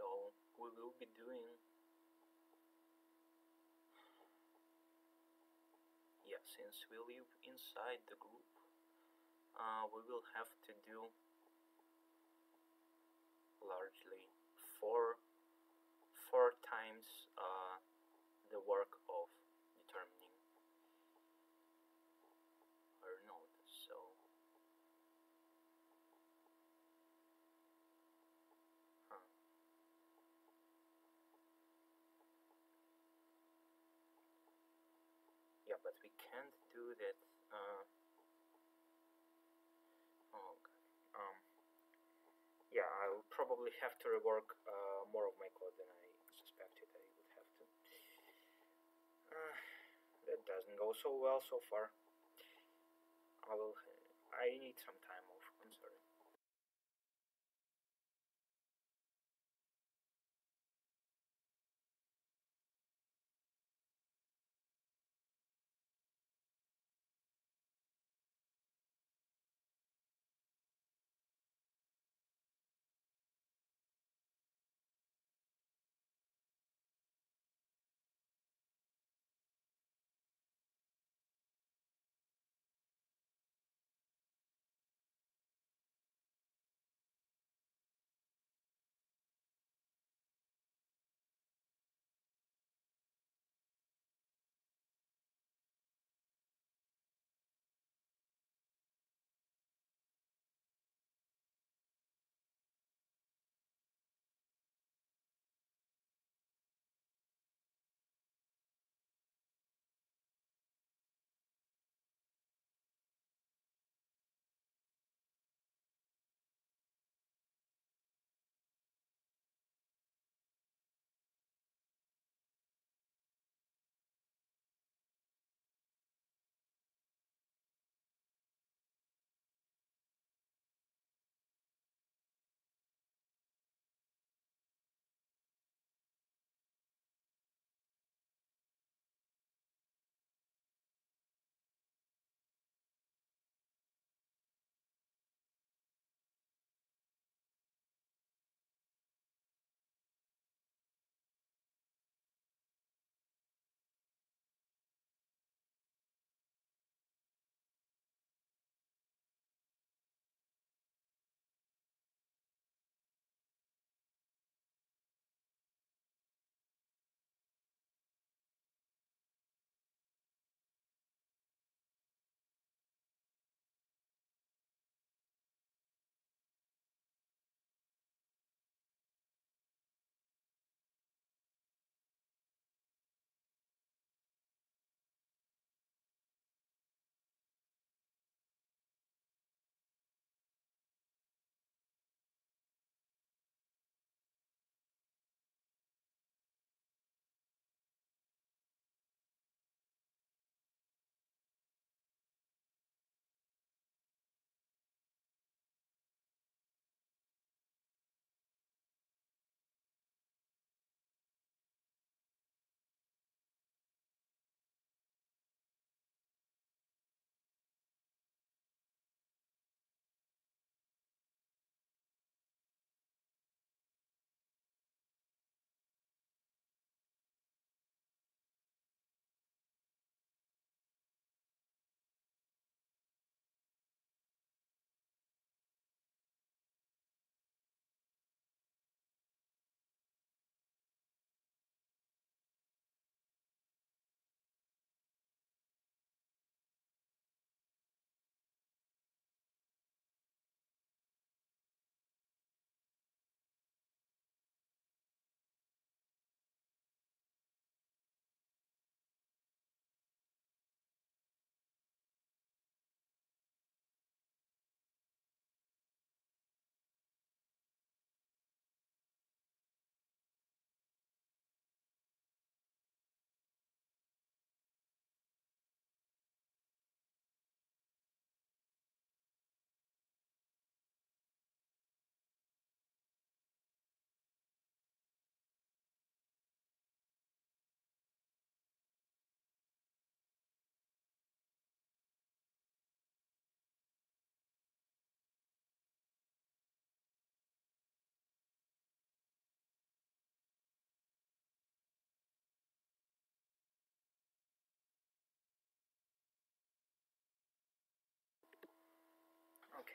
So we will be doing, yeah, since we live inside the group, we will have to do largely four times the work of determining our node. So yeah, but we can't do that. Oh god. Yeah, I will probably have to rework more of my code than I suspected I would have to. That doesn't go so well so far. I need some time off. I'm sorry.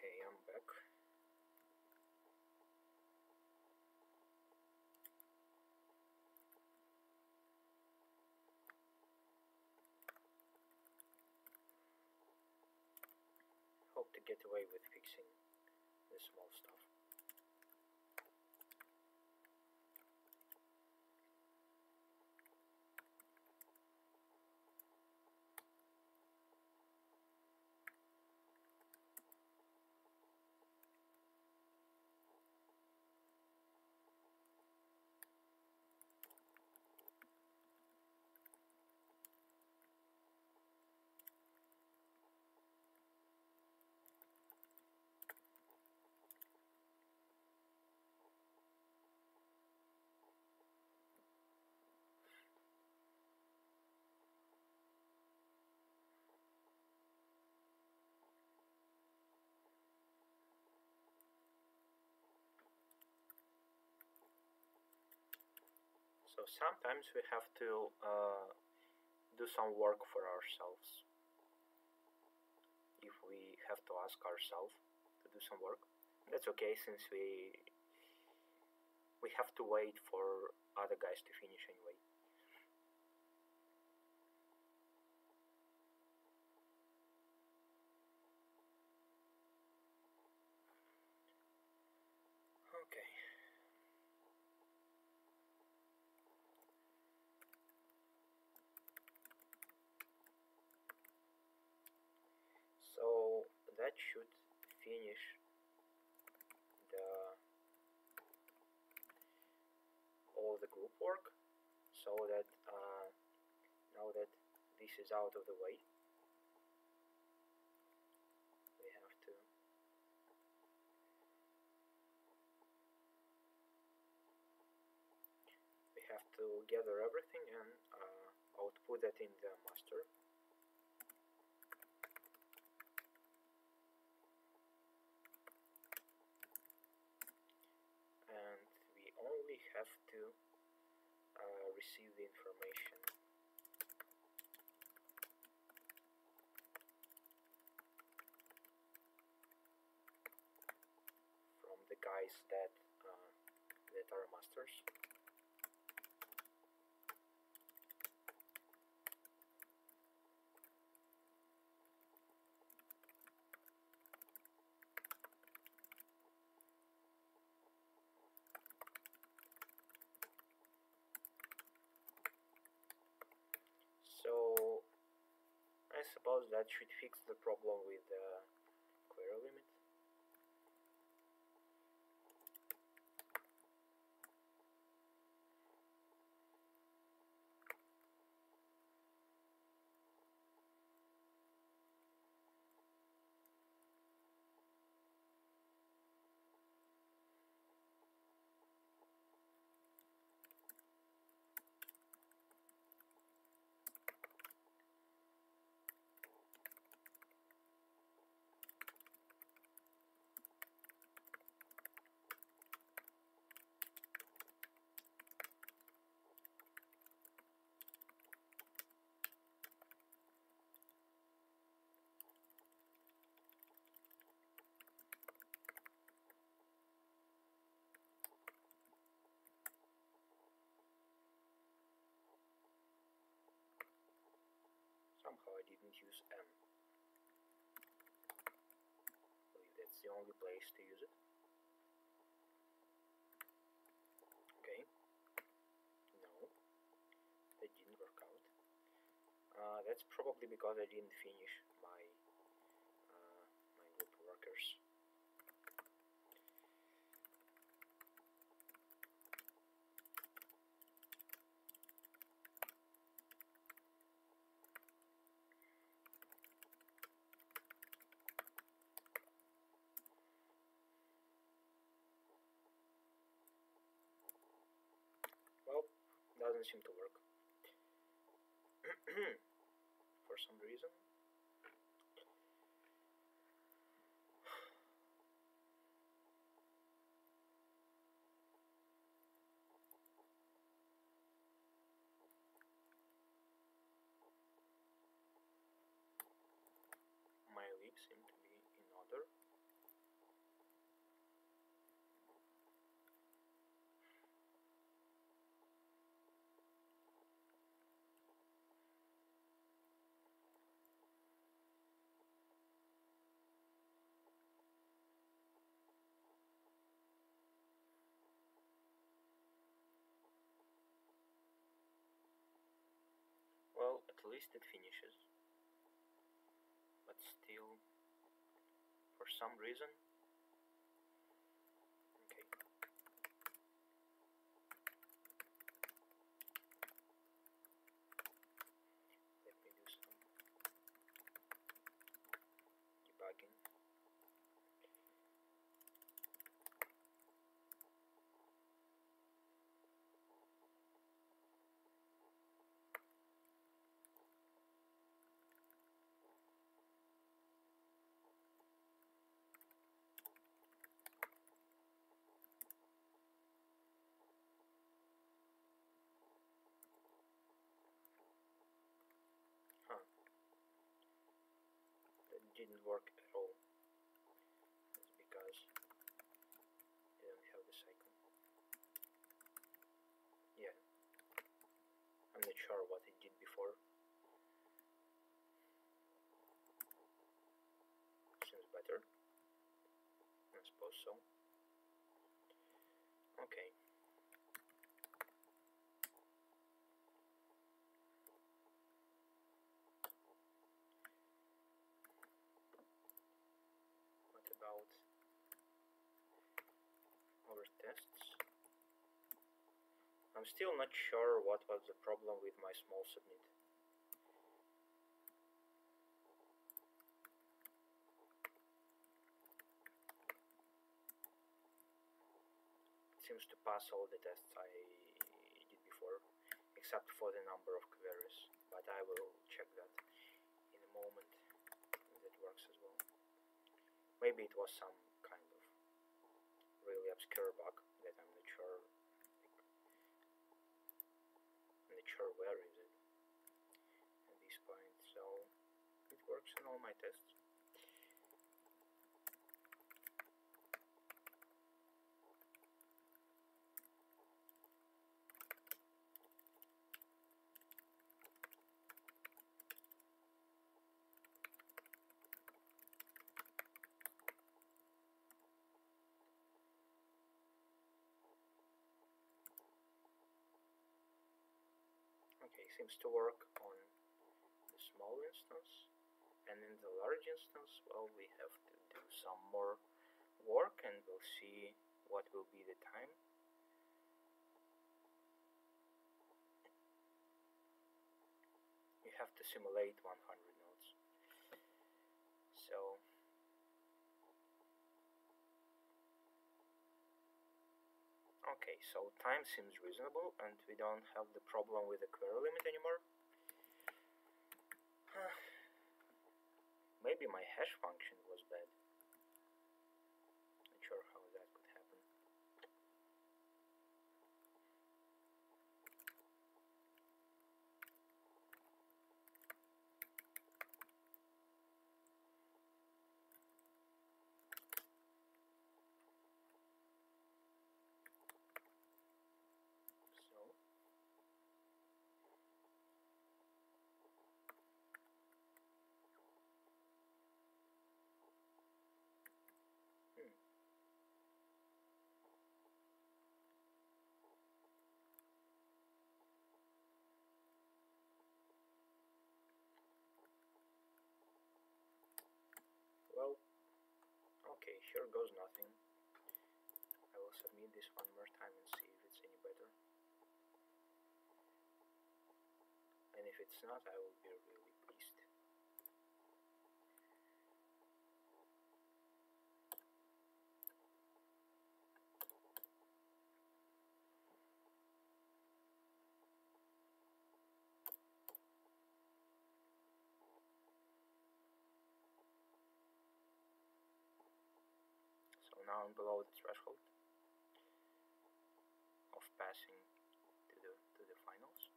Okay, I'm back. Hope to get away with fixing the small stuff. So sometimes we have to do some work for ourselves. If we have to ask ourselves to do some work, that's okay, since we have to wait for other guys to finish anyway. Okay. So that should finish the all the group work, so that now that this is out of the way, we have to gather everything and output that in the master. And we only have to receive the information from the guys that are masters. So I suppose that should fix the problem with the query limit. Somehow I didn't use M. I believe that's the only place to use it. Okay. No, that didn't work out. That's probably because I didn't finish my my group workers. Well, doesn't seem to work for some reason. My leaves seem to be in order. least it finishes. But still, for some reason, okay. Let me do some debugging. Huh. That didn't work at all. That's because I don't have the cycle. Yeah. I'm not sure what it did before. Seems better. I suppose so. Okay. What about our tests? I'm still not sure what was the problem with my small submit. It seems to pass all the tests I did before, except for the number of queries, but I will check that in a moment if that works as well. Maybe it was some kind of really obscure bug that I'm not sure. I'm not sure where is it at this point. So it works in all my tests. Okay, seems to work on the small instance, and in the large instance, well, we have to do some more work and we'll see what will be the time. You have to simulate 100 nodes. So okay, so time seems reasonable and we don't have the problem with the query limit anymore. Maybe my hash function was bad. Not sure how that could happen. Well, okay, here goes nothing. I will submit this one more time and see if it's any better. And if it's not, I will be really pissed. So now I'm below the threshold of passing to the finals.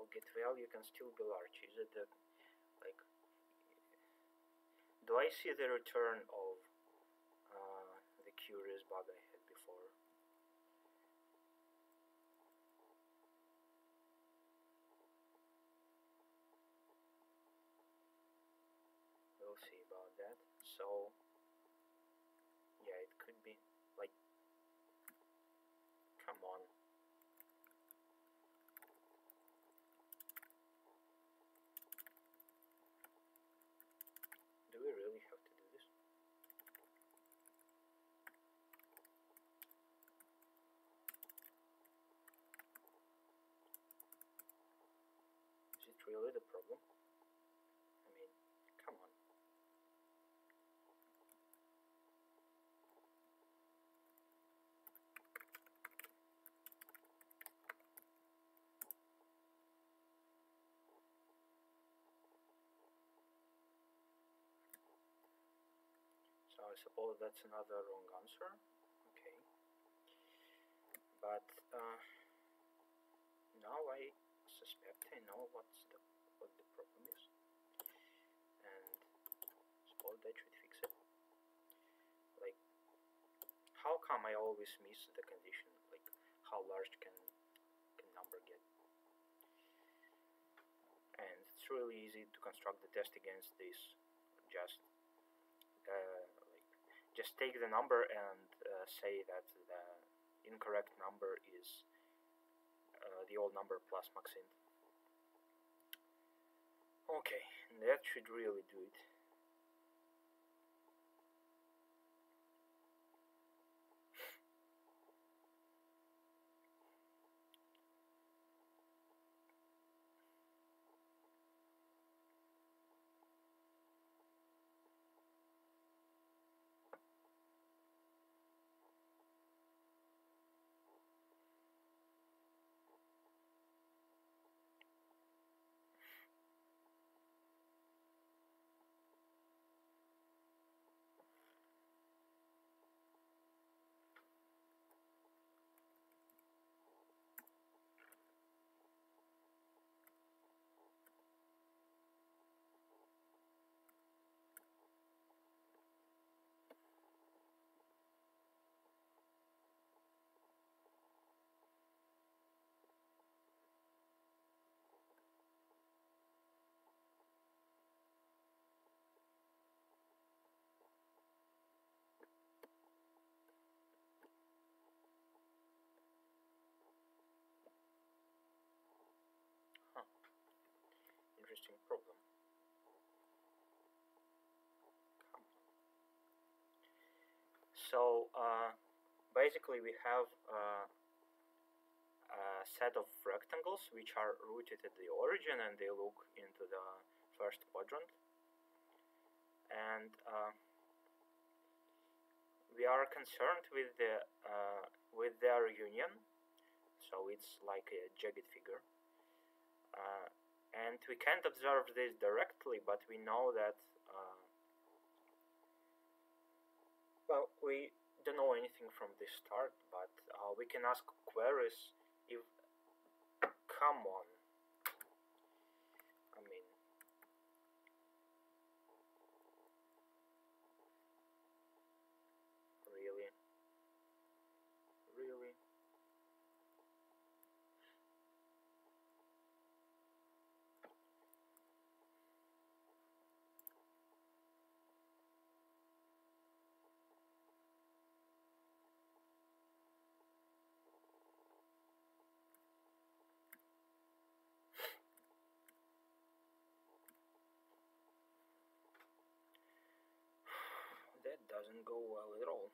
So get value can still be large. Is it the, like, do I see the return of the curious bug I had before? We'll see about that. So yeah, it could be like, come on. Do we really have to do this? Is it really the problem? I mean, come on. So I suppose that's another wrong answer. Okay. But now I suspect I know what the problem is, and suppose that should fix it. Like, how come I always miss the condition? Like, how large can number get? And it's really easy to construct the test against this. Just take the number and say that the incorrect number is the old number plus maxint. Okay, that should really do it. Interesting problem. So basically we have a set of rectangles which are rooted at the origin and they look into the first quadrant, and we are concerned with their union, so it's like a jagged figure, and we can't observe this directly, but we know that well, we don't know anything from the start, but we can ask queries if, come on, I mean, really? That doesn't go well at all.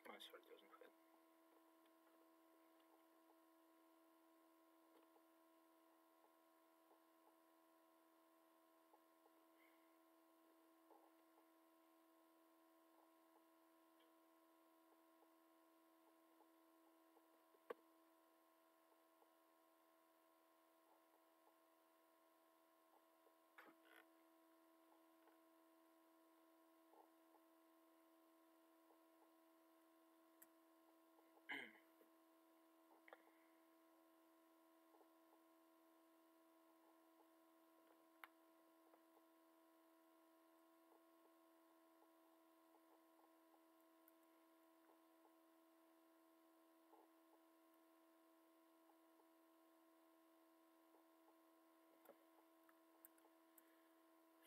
My sword doesn't hit.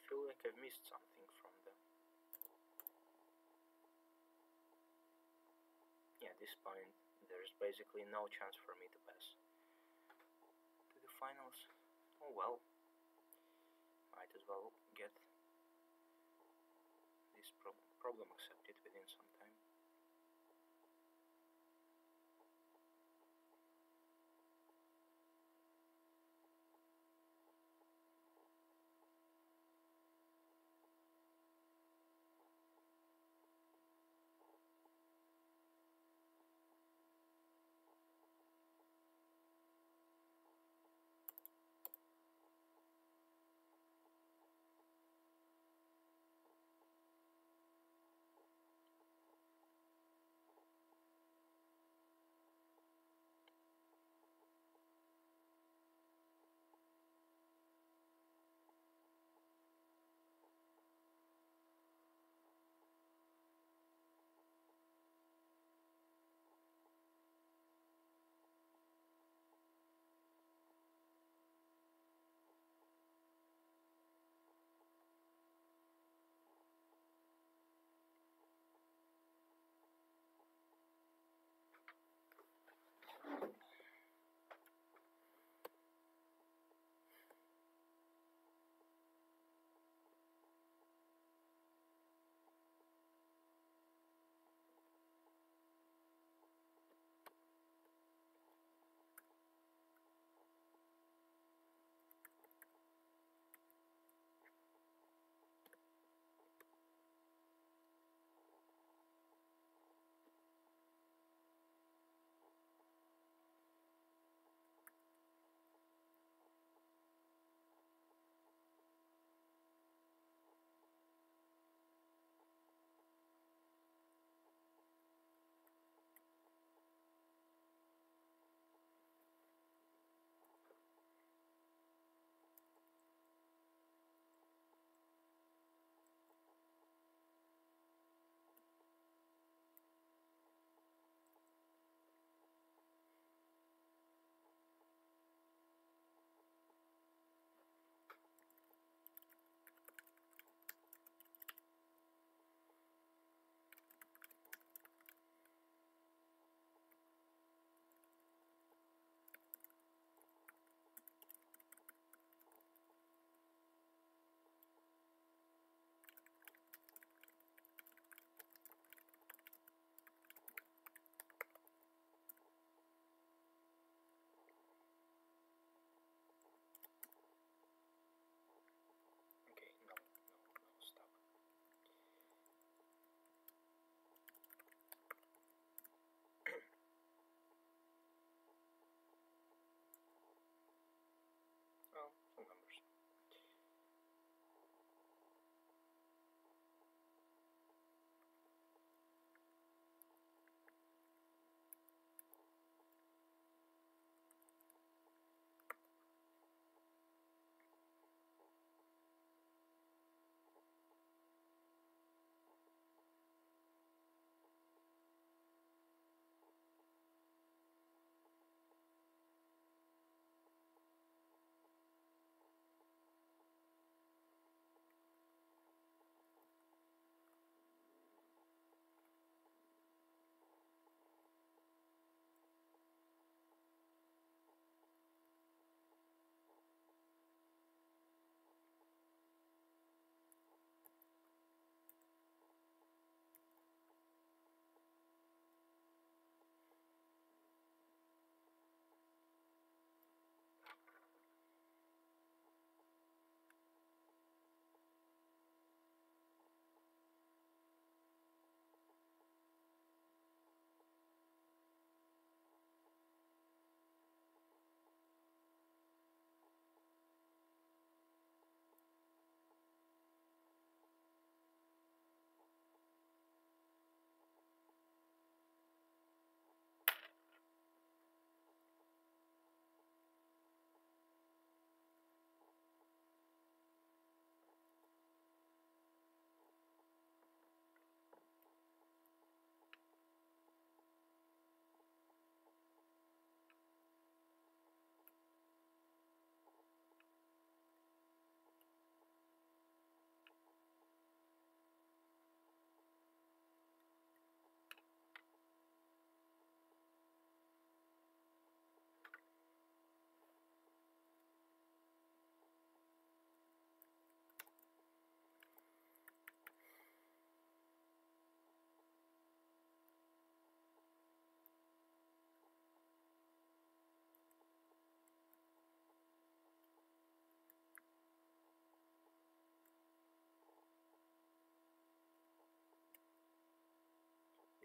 I feel like I've missed something from the... Yeah, at this point there's basically no chance for me to pass to the finals. Oh well, might as well get this problem accepted within some time.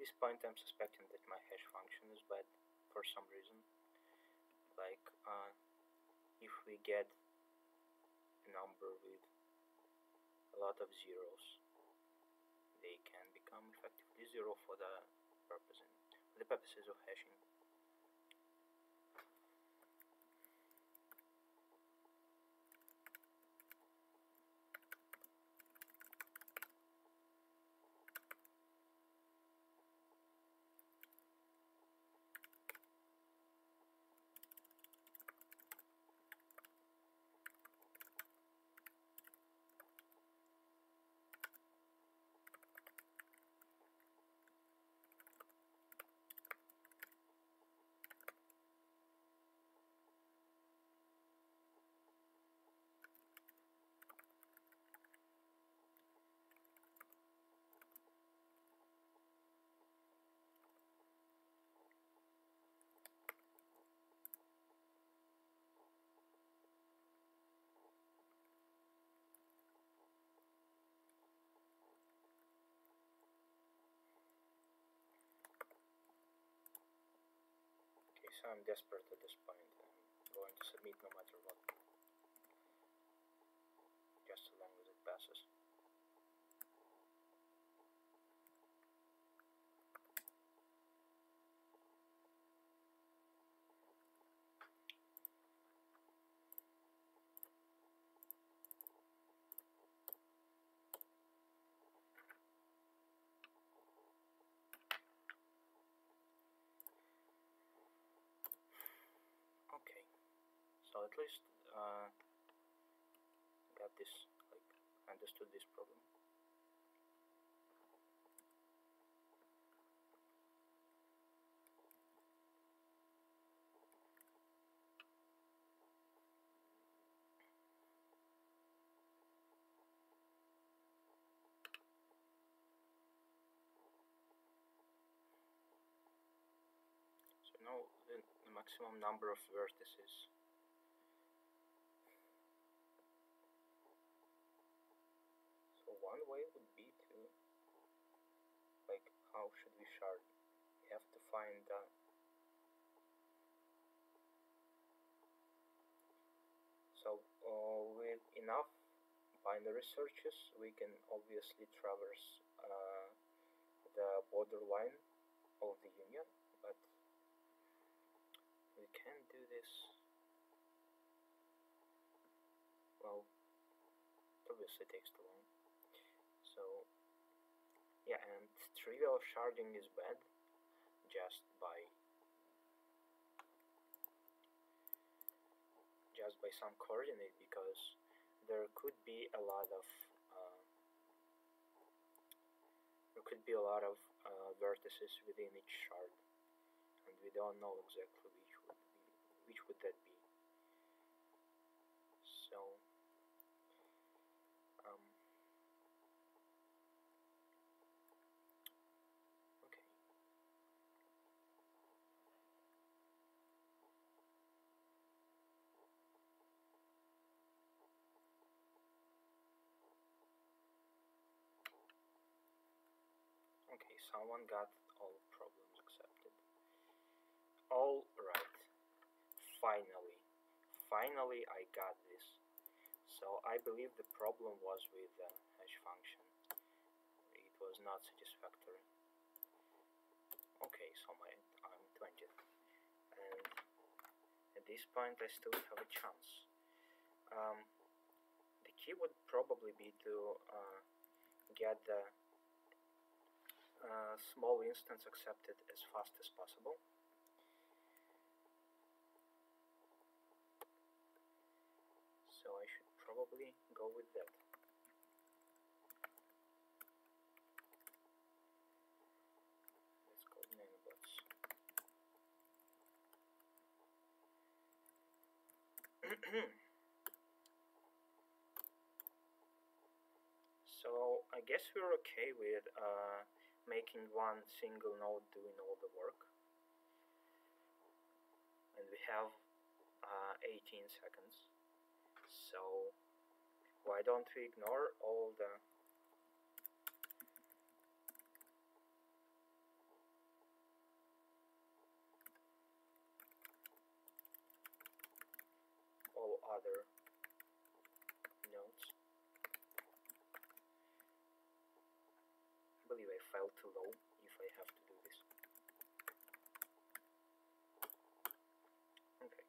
this point I'm suspecting that my hash function is bad for some reason. Like if we get a number with a lot of zeros, they can become effectively zero for the purposes of hashing. Okay, so I'm desperate at this point. I'm going to submit no matter what, just as long as it passes. Okay, so at least got this, like, understood this problem. So now the maximum number of vertices. So one way would be to, like, how should we shard? We have to find so with enough binary searches we can obviously traverse the borderline of the union, but we can't do this. Well, it obviously takes too long. So yeah, and trivial sharding is bad just by some coordinate, because there could be a lot of vertices within each shard, and we don't know exactly which would that be. So okay. Okay, someone got all problems accepted. All right. Finally I got this. So I believe the problem was with the hash function. It was not satisfactory. Okay, so I'm 20th, and at this point I still have a chance. The key would probably be to get the small instance accepted as fast as possible. So I should probably go with that. Let's call nanobots. So I guess we're okay with making one single node doing all the work, and we have 18 seconds. So why don't we ignore all the other nodes. I believe I fell too low if I have to do this. Okay.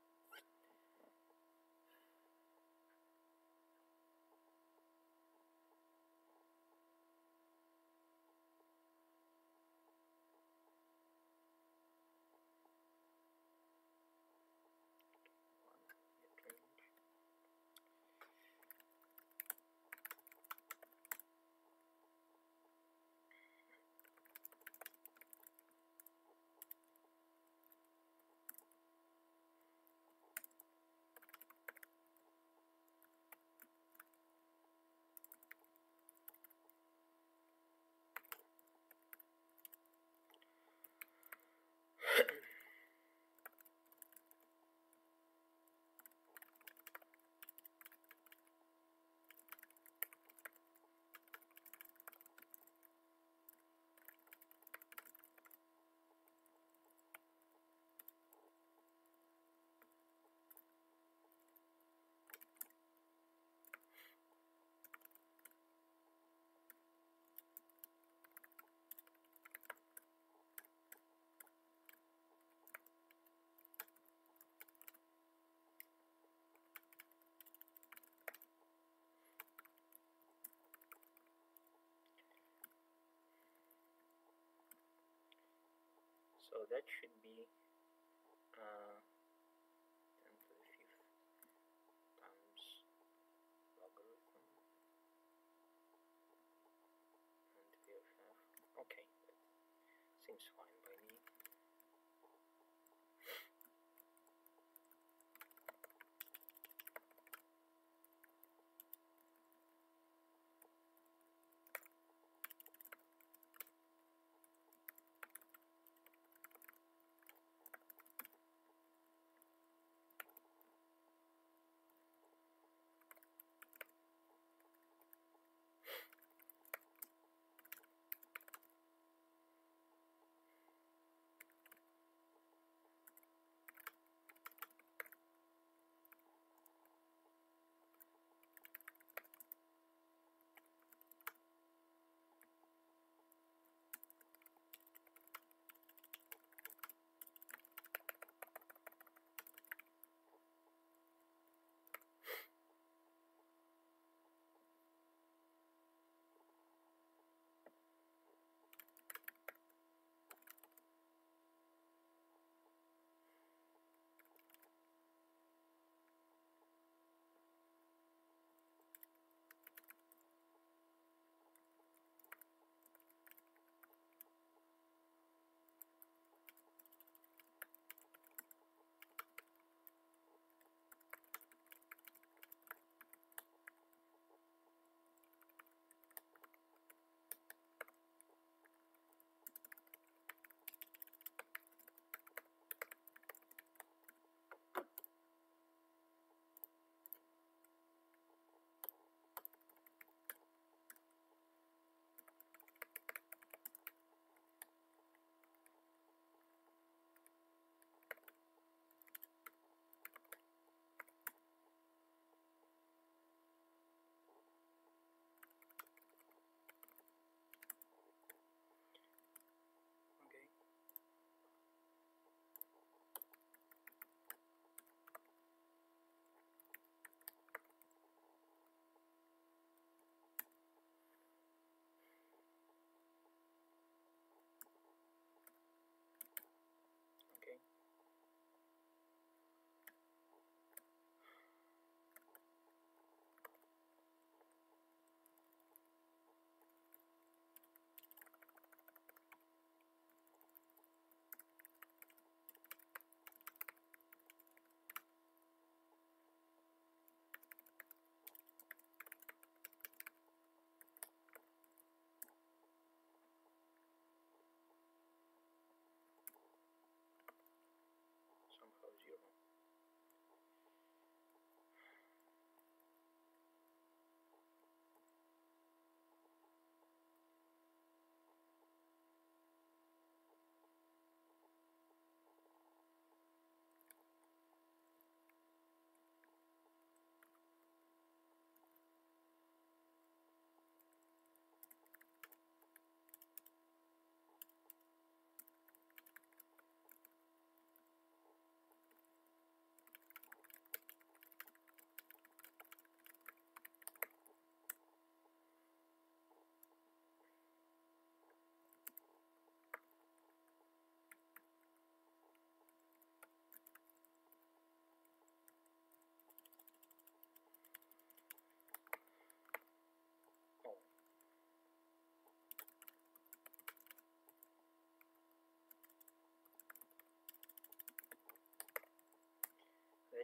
So that should be 10 to the 5th times logarithm, and we have, okay, that seems fine by me.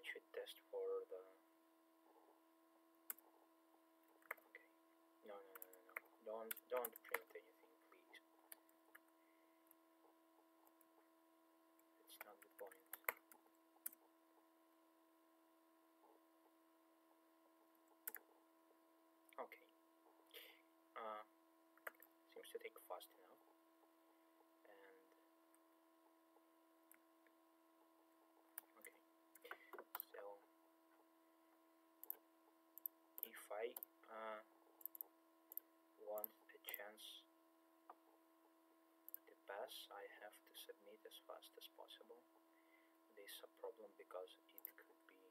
should test for the. Okay. No. Don't print anything, please. It's not the point. Okay. Seems to take fast enough. And okay. So if I want a chance to pass, I have to submit as fast as possible. This is a problem because it could be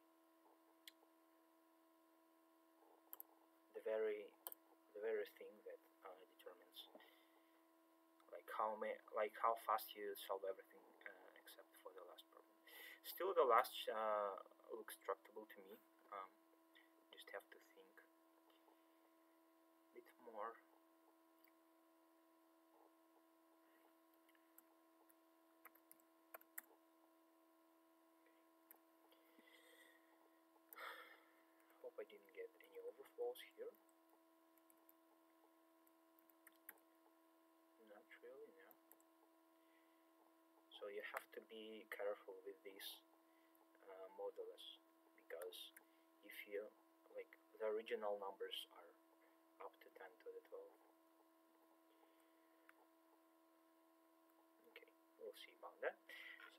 the very thing that determines how fast you solve everything except for the last problem. Still, the last looks tractable to me. Just have to think a bit more. Hope I didn't get any overflows here. Not really, no. So you have to be careful with these modulus, because if you the original numbers are up to 10 to the 12. Okay, we'll see about that.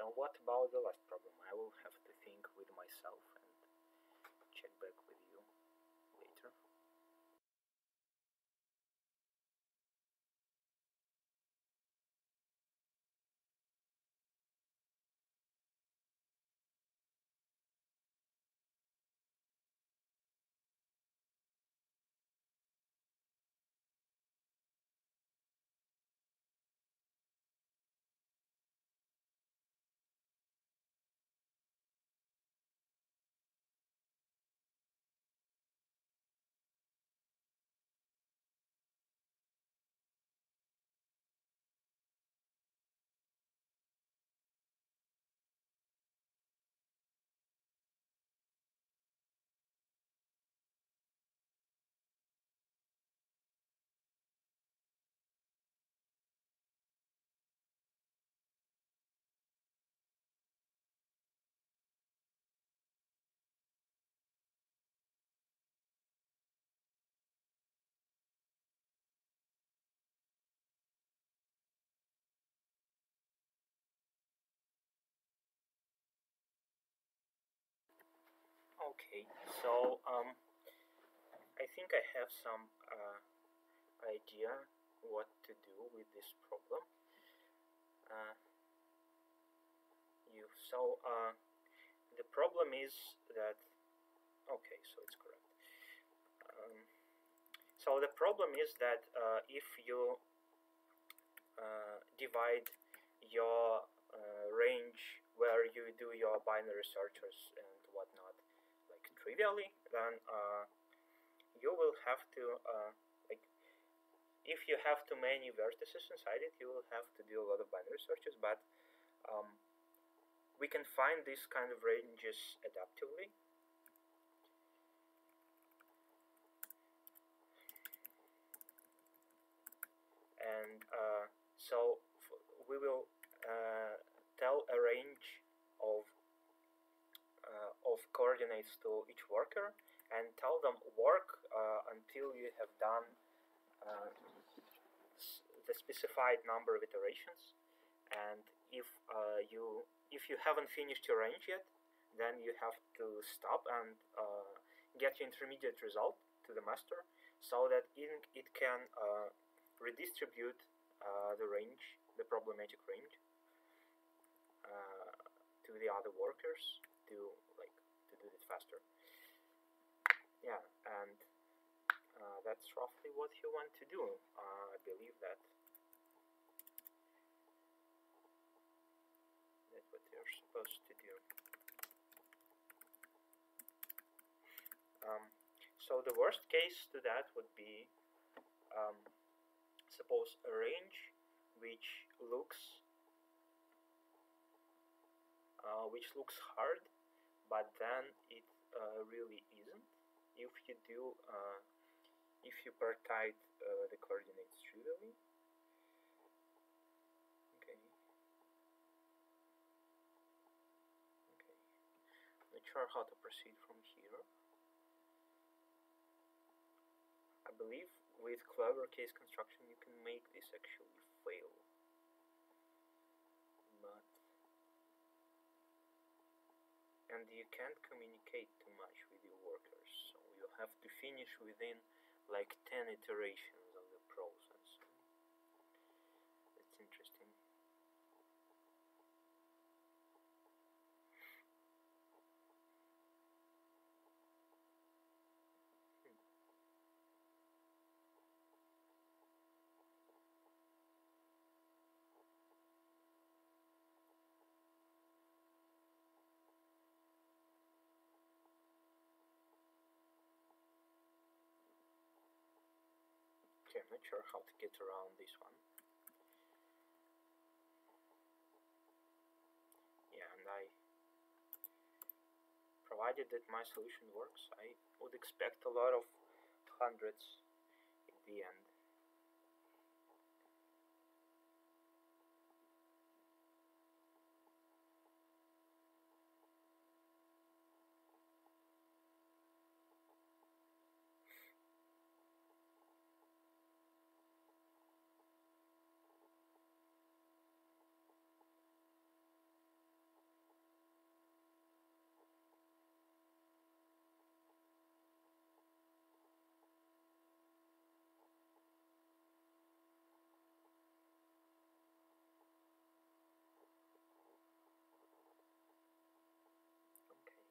So what about the last problem? I will have to think with myself and check back with you later. Okay, so I think I have some idea what to do with this problem. The problem is that so it's correct. So the problem is that if you divide your range where you do your binary searches and whatnot trivially, then you will have to if you have too many vertices inside it, you will have to do a lot of binary searches. But we can find these kind of ranges adaptively. And so we will tell a range of coordinates to each worker and tell them work until you have done the specified number of iterations. And if you haven't finished your range yet, then you have to stop and get your intermediate result to the master, so that it can redistribute the range, the problematic range, to the other workers to do it faster. Yeah, and that's roughly what you want to do. I believe that's what you're supposed to do. So the worst case to that would be, suppose a range which looks hard, but then it really isn't. If you do, if you partite the coordinates trivially. Okay. Okay. Not sure how to proceed from here. I believe with clever case construction you can make this actually fail. But and you can't communicate too much with your workers, so you have to finish within like 10 iterations of the process. That's interesting. Okay, I'm not sure how to get around this one. Yeah, and provided that my solution works, I would expect a lot of hundreds in the end. Okay.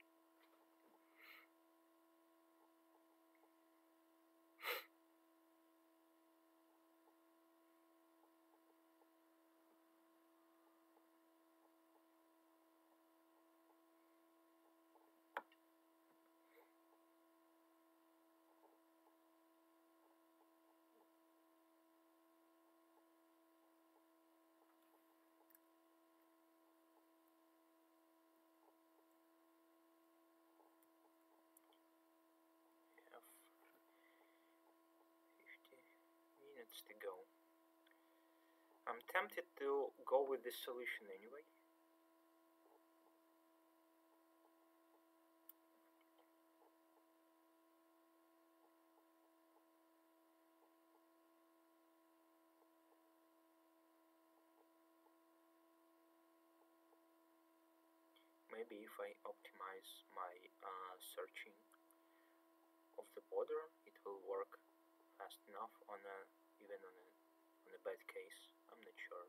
We have 50 minutes to go. I'm tempted to go with this solution anyway. Maybe if I optimize my searching of the border, it will work fast enough on a even on a bad case. I'm not sure.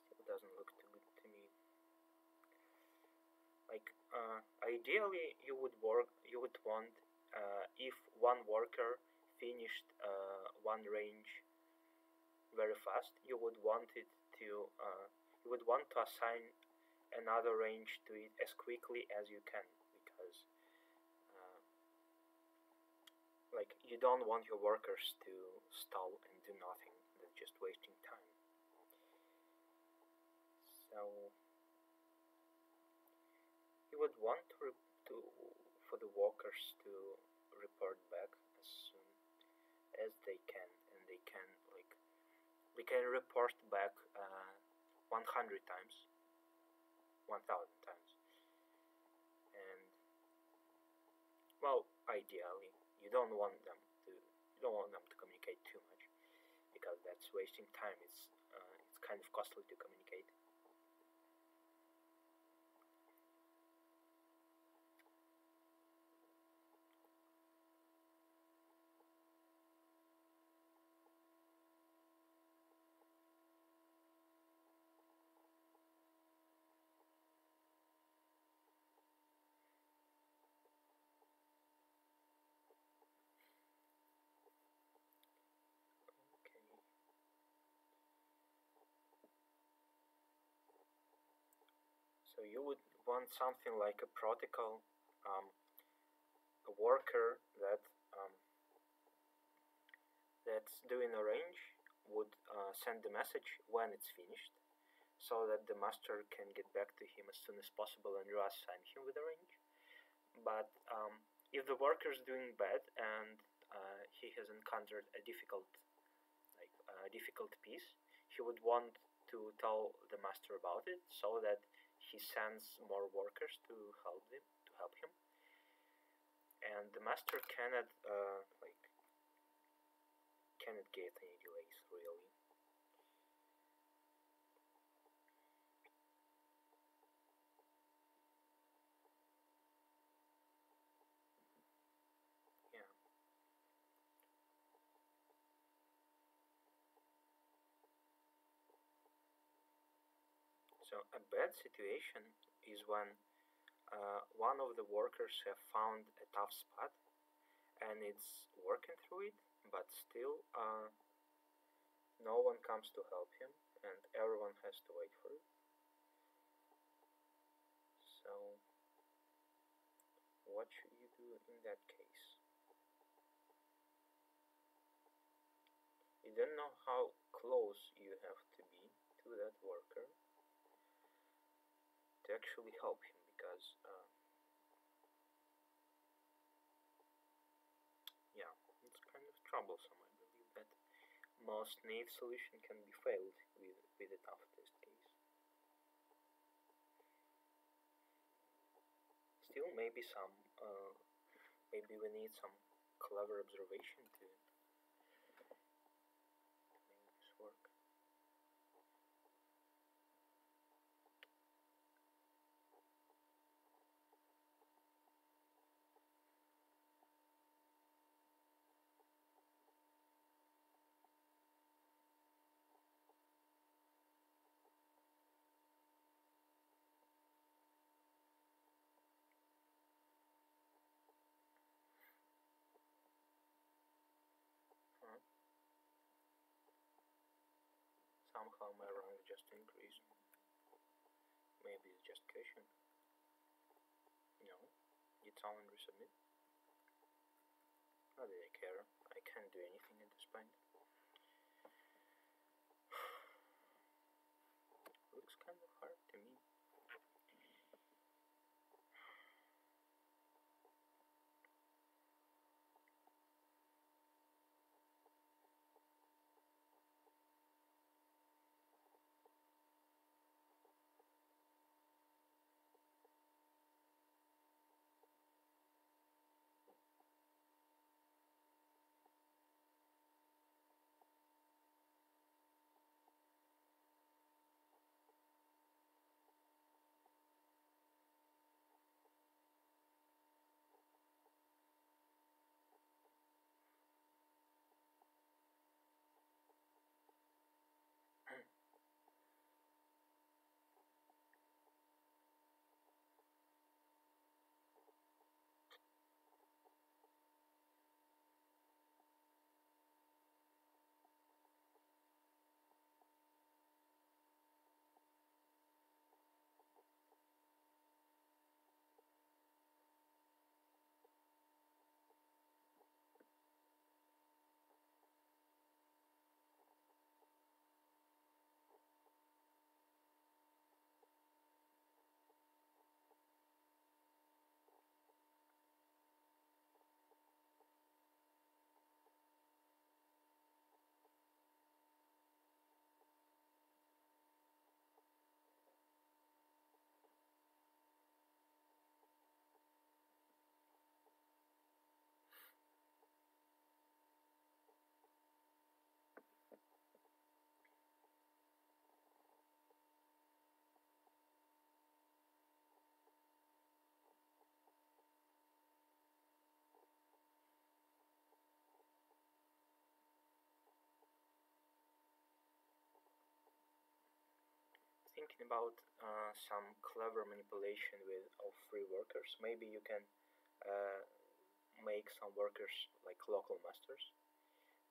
Still doesn't look too good to me. Like ideally, you would want if one worker finished one range very fast, you would want it to you would want to assign another range to it as quickly as you can, because like you don't want your workers to stall and do nothing. That's just wasting time. So you would want to for the workers to report back as soon as they can, and they can report back 100 times, 1,000 times, and well, ideally, you don't want them to communicate too much, because that's wasting time. It's kind of costly to communicate. Okay. So you would want something like a protocol, a worker that that's doing a range would send the message when it's finished, so that the master can get back to him as soon as possible and reassign him with a range. But if the worker is doing bad and he has encountered a difficult piece, he would want to tell the master about it, so that he sends more workers to help him, and the master cannot get any delays really. Yeah. So a bad situation is when one of the workers have found a tough spot and it's working through it, but still no one comes to help him and everyone has to wait for it. So what should you do in that case? You don't know how close you have to be to that worker to actually help him, because yeah, it's kind of troublesome. I believe that most naive solution can be failed with a tough test case. Still, maybe we need some clever observation to make this work. Huh? Somehow my rank just increased. Maybe it's just caching. No, did someone resubmit? Not that I care. I can't do anything at this point. Looks kind of hard to me. Thinking about some clever manipulation with all three workers, maybe you can make some workers like local masters,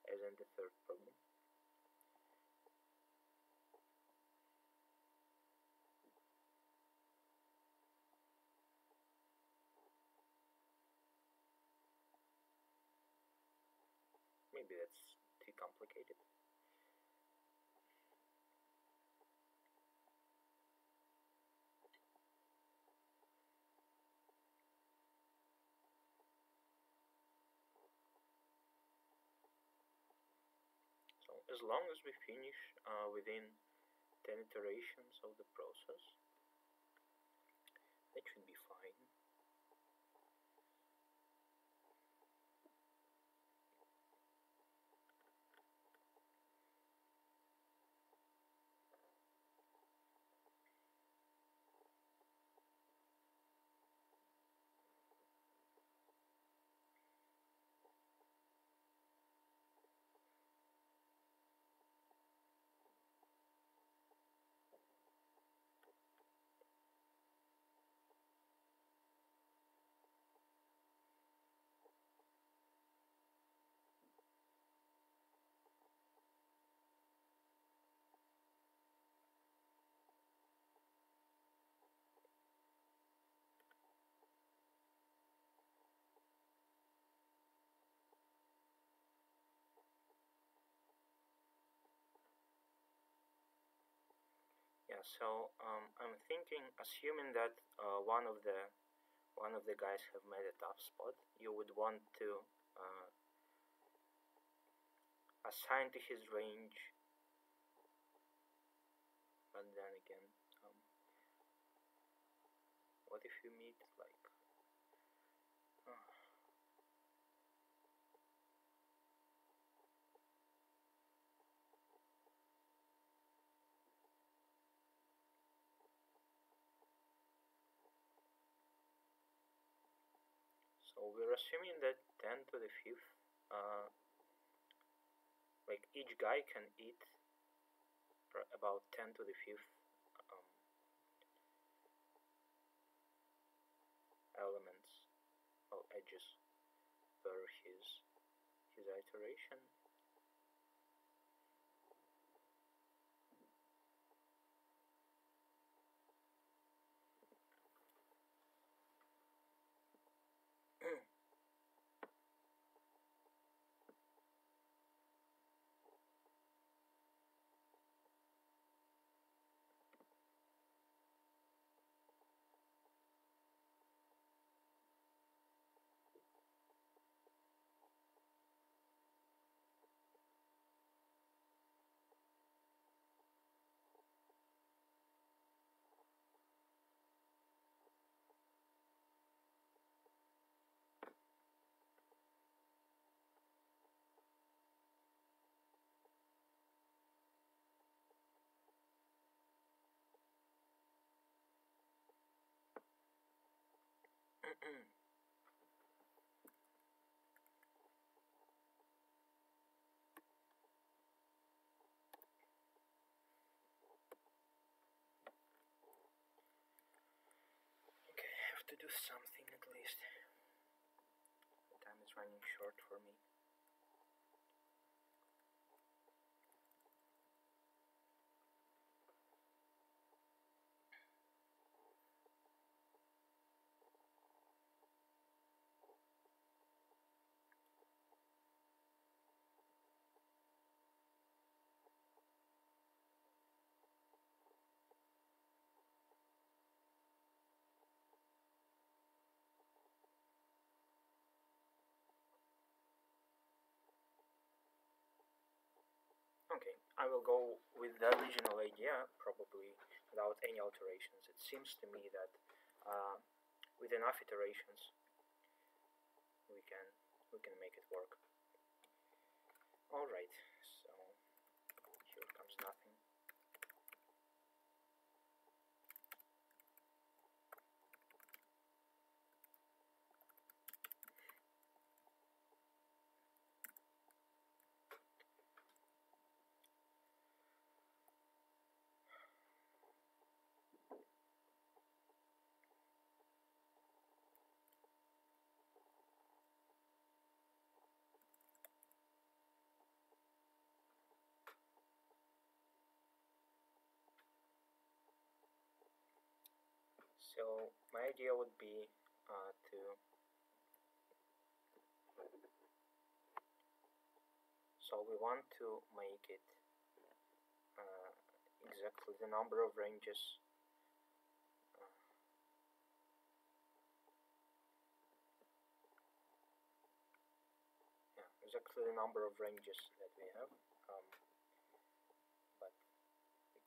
as in the third problem. Maybe that's too complicated. as long as we finish within 10 iterations of the process, that should be fine. Yeah, so I'm thinking, assuming that one of the guys have made a top spot, you would want to assign to his range, but then again, what if you meet like so we're assuming that 10 to the 5th, like each guy can eat about 10 to the 5th elements or edges per his iteration. Okay, I have to do something at least. Time is running short for me. Okay, I will go with the original idea, probably without any alterations. It seems to me that with enough iterations, we can make it work. All right, so here comes nothing. So my idea would be to so we want to make it exactly the number of ranges exactly the number of ranges that we have.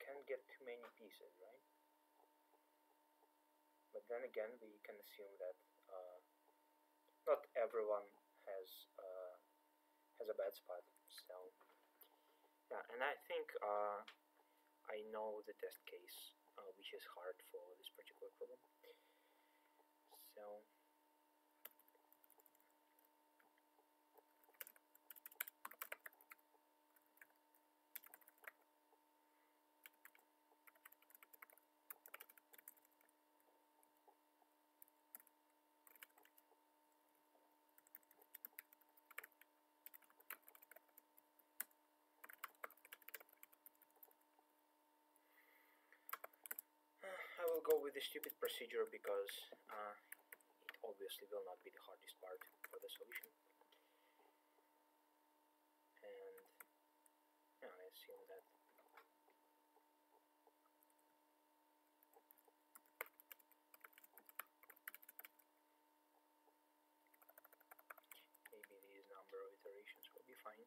can't get too many pieces, right? But then again, we can assume that not everyone has a bad spot. So Yeah, and I think I know the test case, which is hard for this particular problem. So I will go with the stupid procedure because it obviously will not be the hardest part for the solution. And yeah, I assume that maybe these number of iterations will be fine.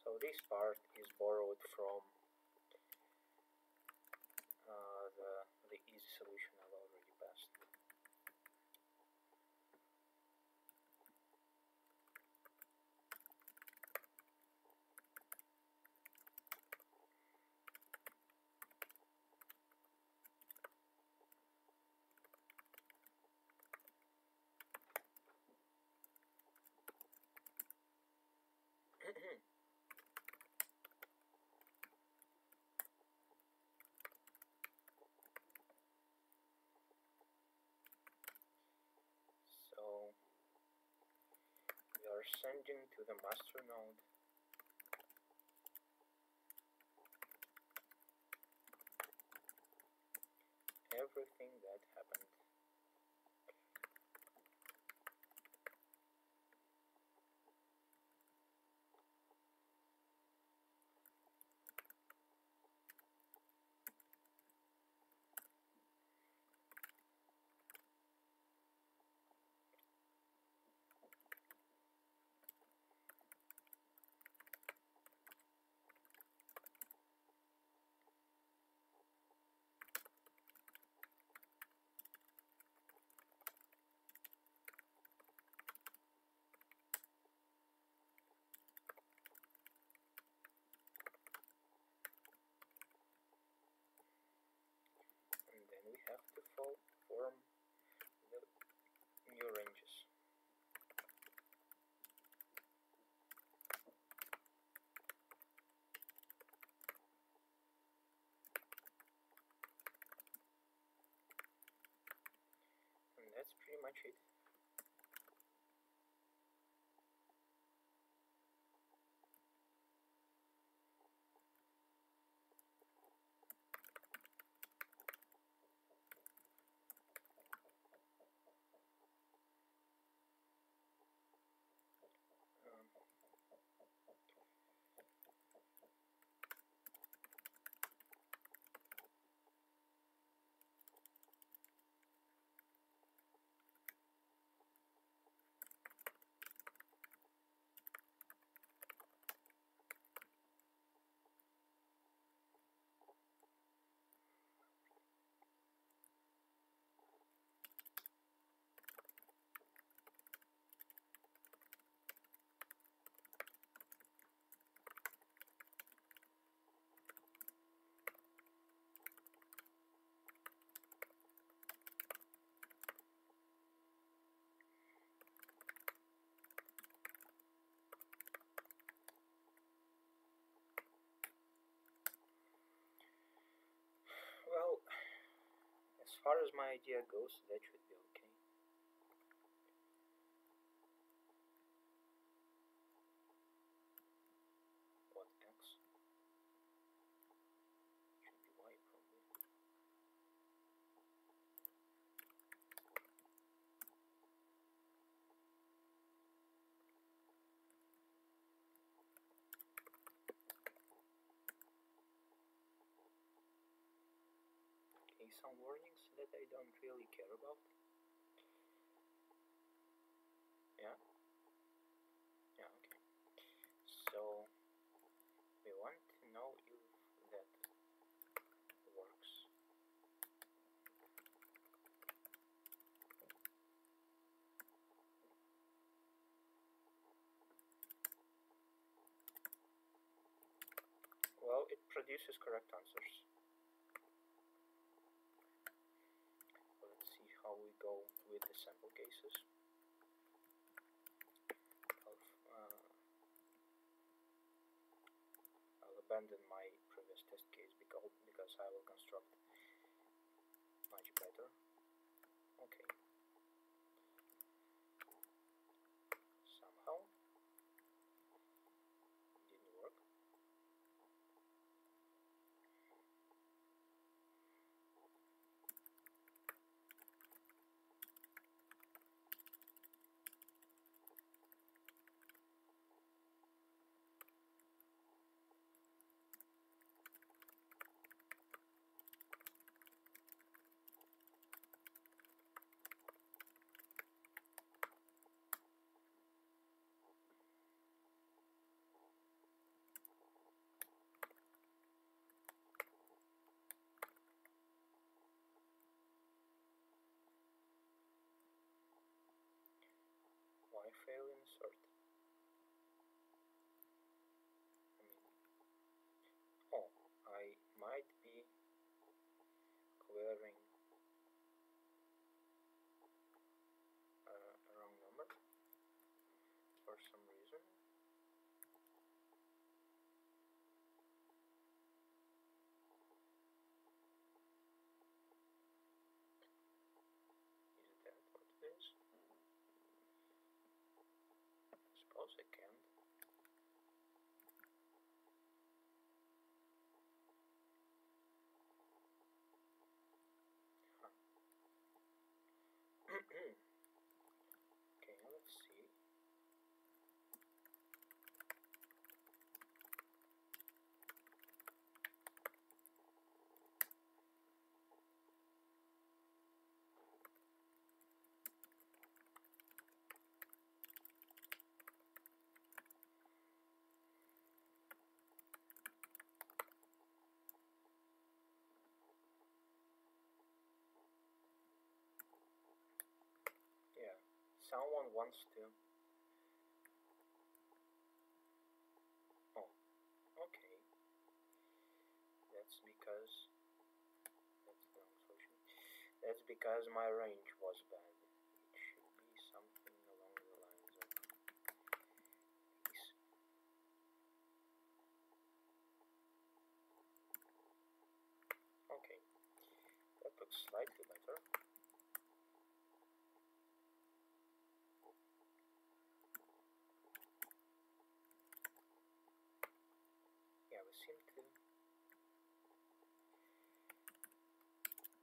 so this part is borrowed from the easy solution I've already passed. sending to the master node everything that happened. And then we have to form the new ranges. And that's pretty much it. Well, as far as my idea goes, that should be okay. What X? Should be Y probably. Okay, some warnings that I don't really care about. Yeah? Yeah, okay. So, we want to know if that works. Well, it produces correct answers. Let's see how we go with the sample cases. I'll abandon my previous test case because I will construct much better. Okay. Somehow didn't work. Why fail insert? Oh, I might be clearing a wrong number for some reason. Is that what it is? suppose I can't. Huh. Okay, let's see. Yeah, someone wants to. Oh, okay. That's because that's the wrong solution. That's because my range was bad. It should be something along the lines of this. Okay, that looks slightly better. Yeah, we seem to.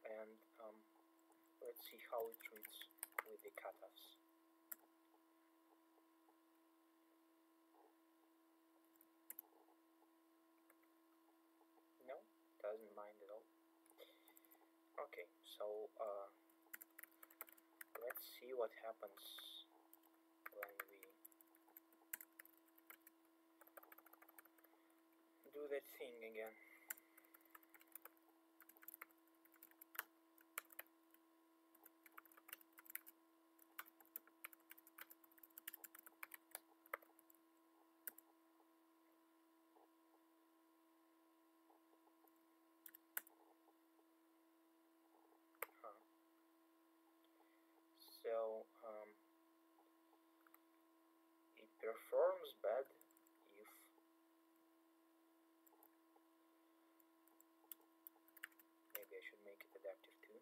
And let's see how it reads with the cutoffs. No, doesn't mind at all. Okay, so let's see what happens when we do that thing again. Huh. So it performs bad if maybe I should make it adaptive too.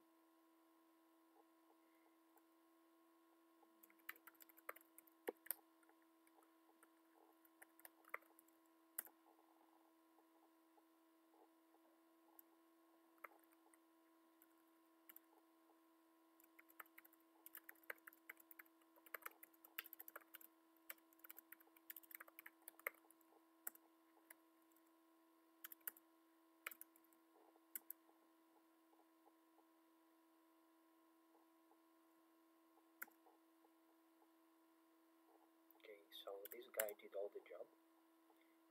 Okay, so this guy did all the job,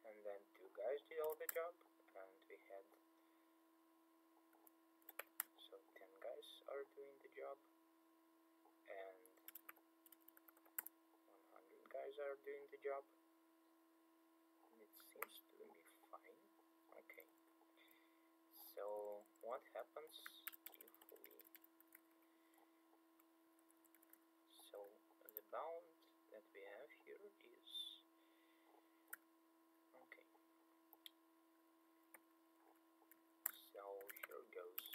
and then two guys did all the job, and we had so 10 guys are doing the job, and 100 guys are doing the job, and it seems to be fine. Okay, so what happens if we, so the bound that we have here is, okay, so here goes.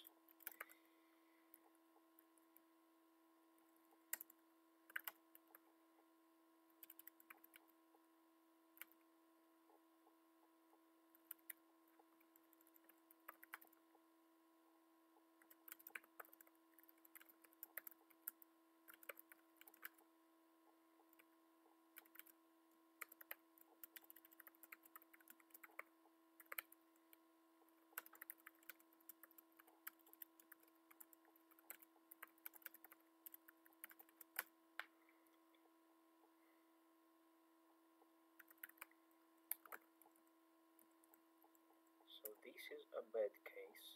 So this is a bad case.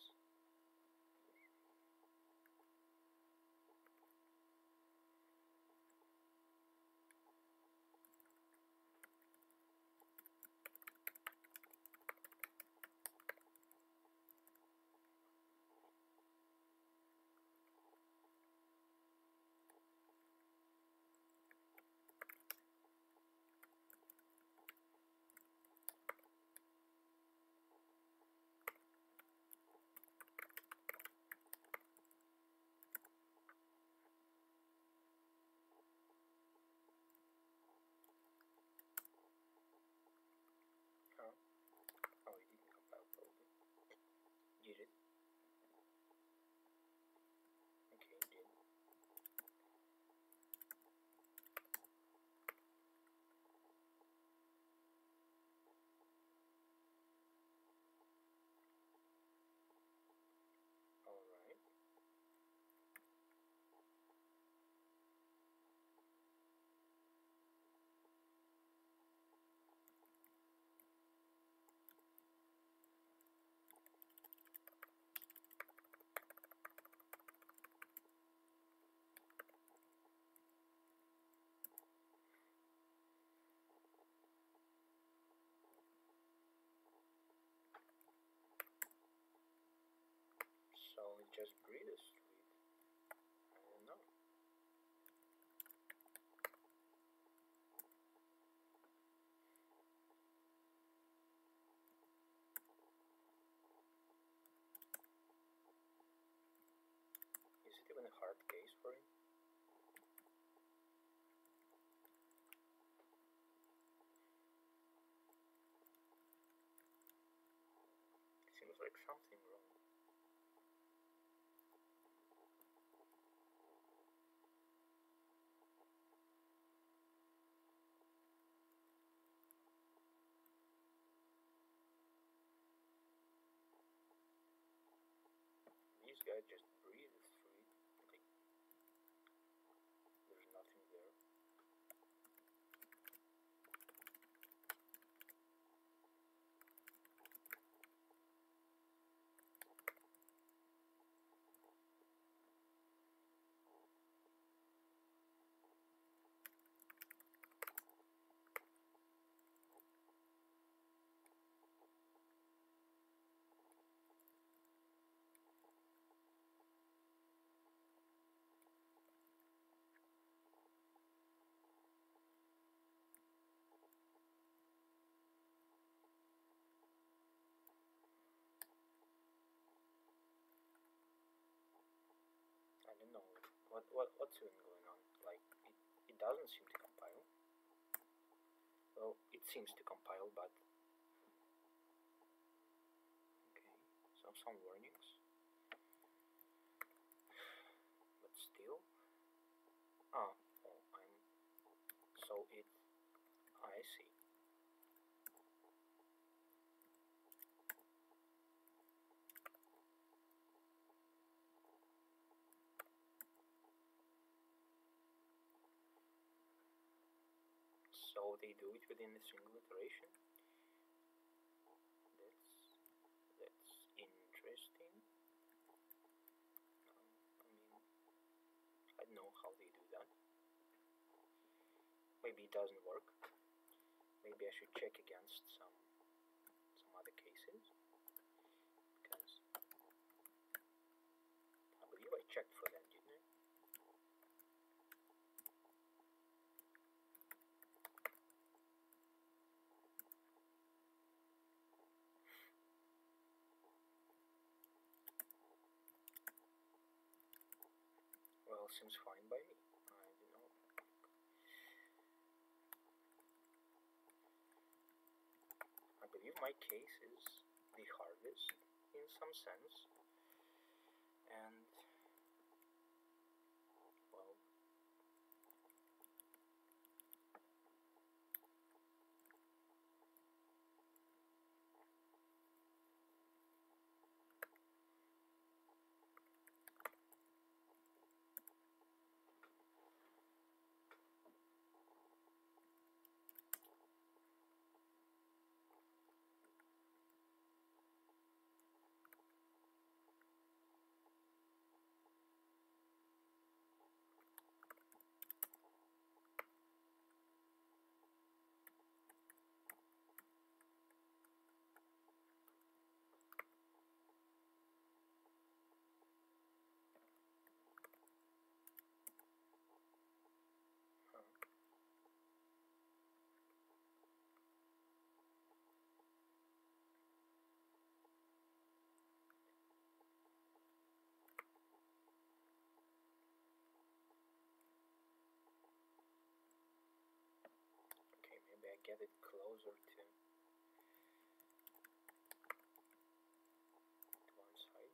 just breathes through it. I don't know. Is it even a hard case for him? Seems like something wrong. This guy just breathes through it. Like, there's nothing there. I don't know. What's even going on? Like, it doesn't seem to compile. Well, it seems to compile, but okay. Some warnings. But still. Oh, I'm. So it. I see. So they do it within a single iteration. That's interesting. I mean, I don't know how they do that. Maybe it doesn't work. Maybe I should check against some other cases, because I believe I checked for them, didn't I? Well, seems fine by me. I don't know. I believe my case is the hardest in some sense, and well, okay, maybe I get it closer to one side.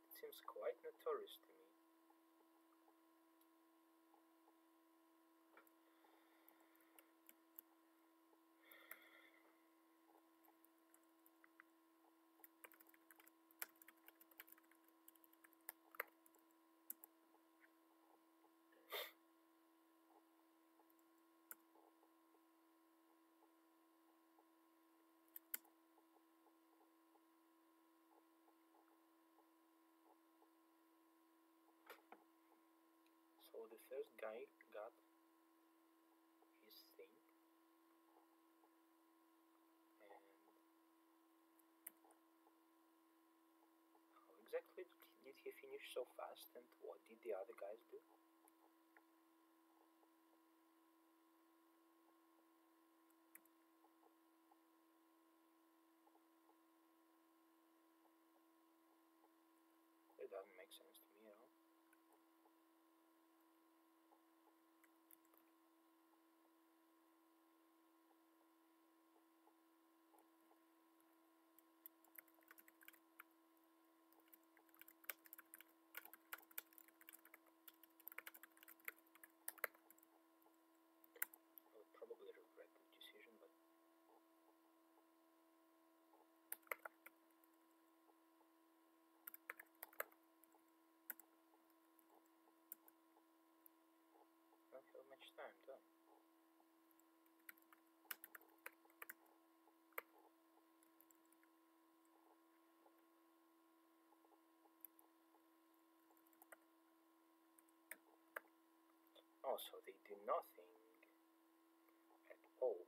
It seems quite notorious to me. the first guy got his thing, and how exactly did he finish so fast, and what did the other guys do? It doesn't make sense to me at all. I would probably regret the decision, but I don't have much time, though. Oh, so they do nothing at all.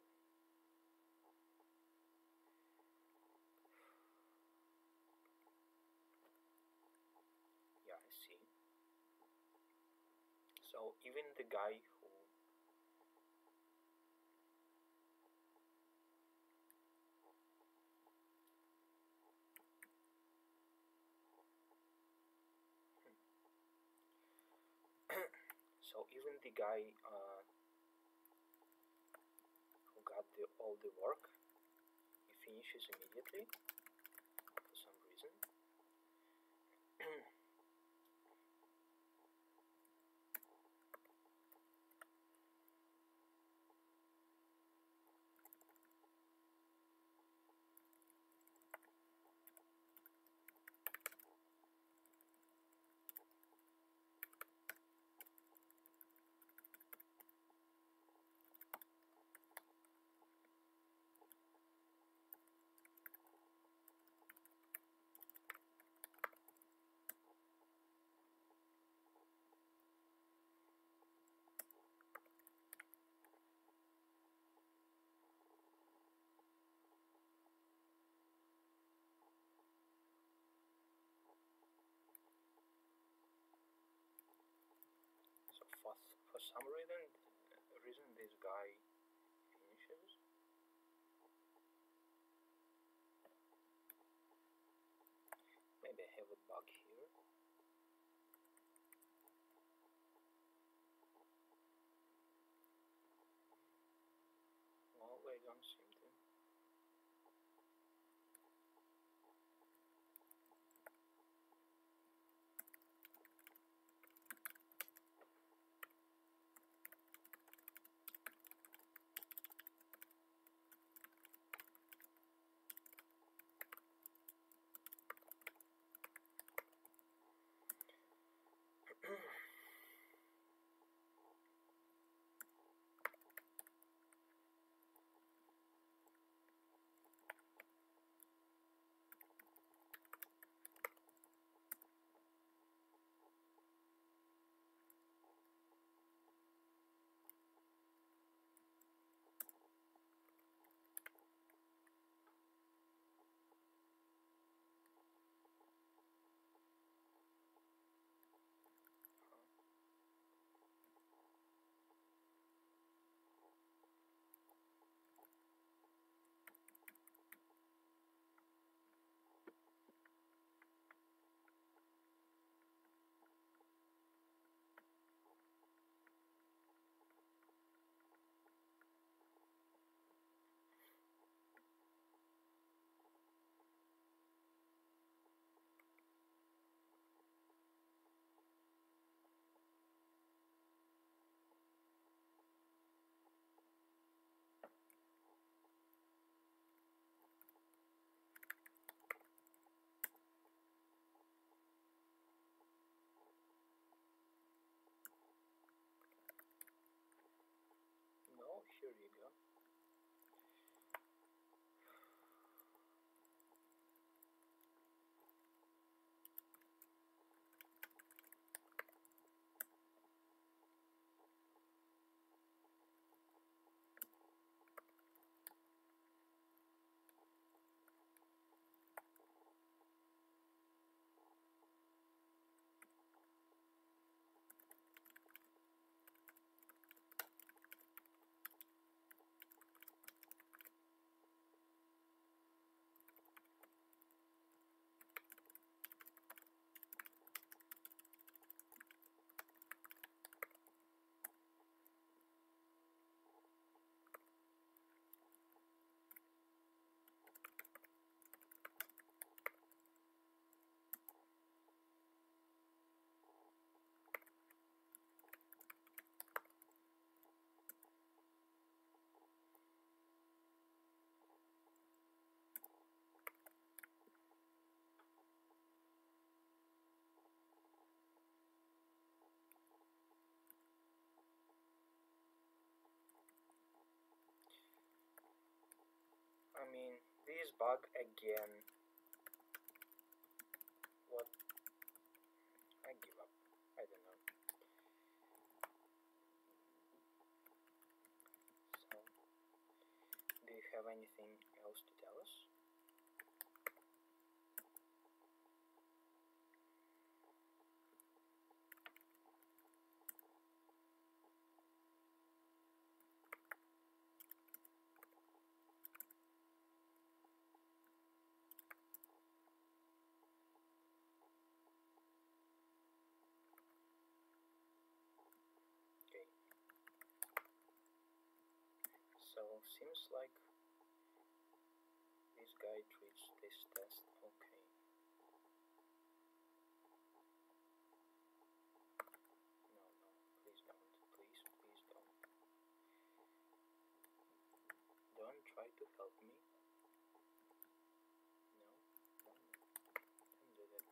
Yeah, I see. So even the guy who so even the guy who got all the work, he finishes immediately for some reason. So for some reason this guy finishes. Maybe I have a bug here. Well, I don't seem to. bug again. What? I give up. I don't know. So, do you have anything else to tell us? Okay. So, seems like this guy treats this test okay. No, please don't. Please don't. Don't try to help me. No, don't do that.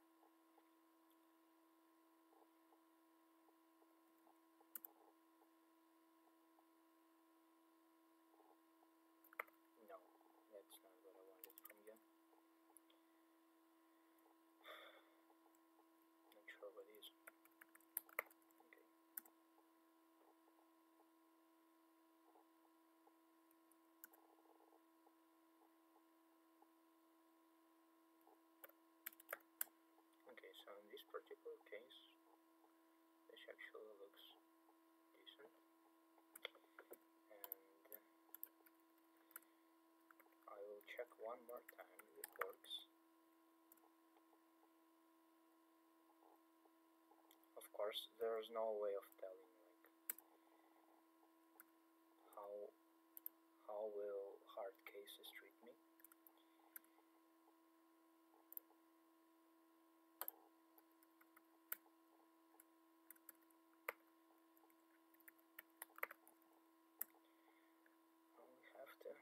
No, that's not what I wanted from you. Not sure what is. Okay. Okay, so in this particular case, this actually looks decent. And I will check one more time if it works. Of course, there's no way of telling like how will hard cases treat me. I'll have to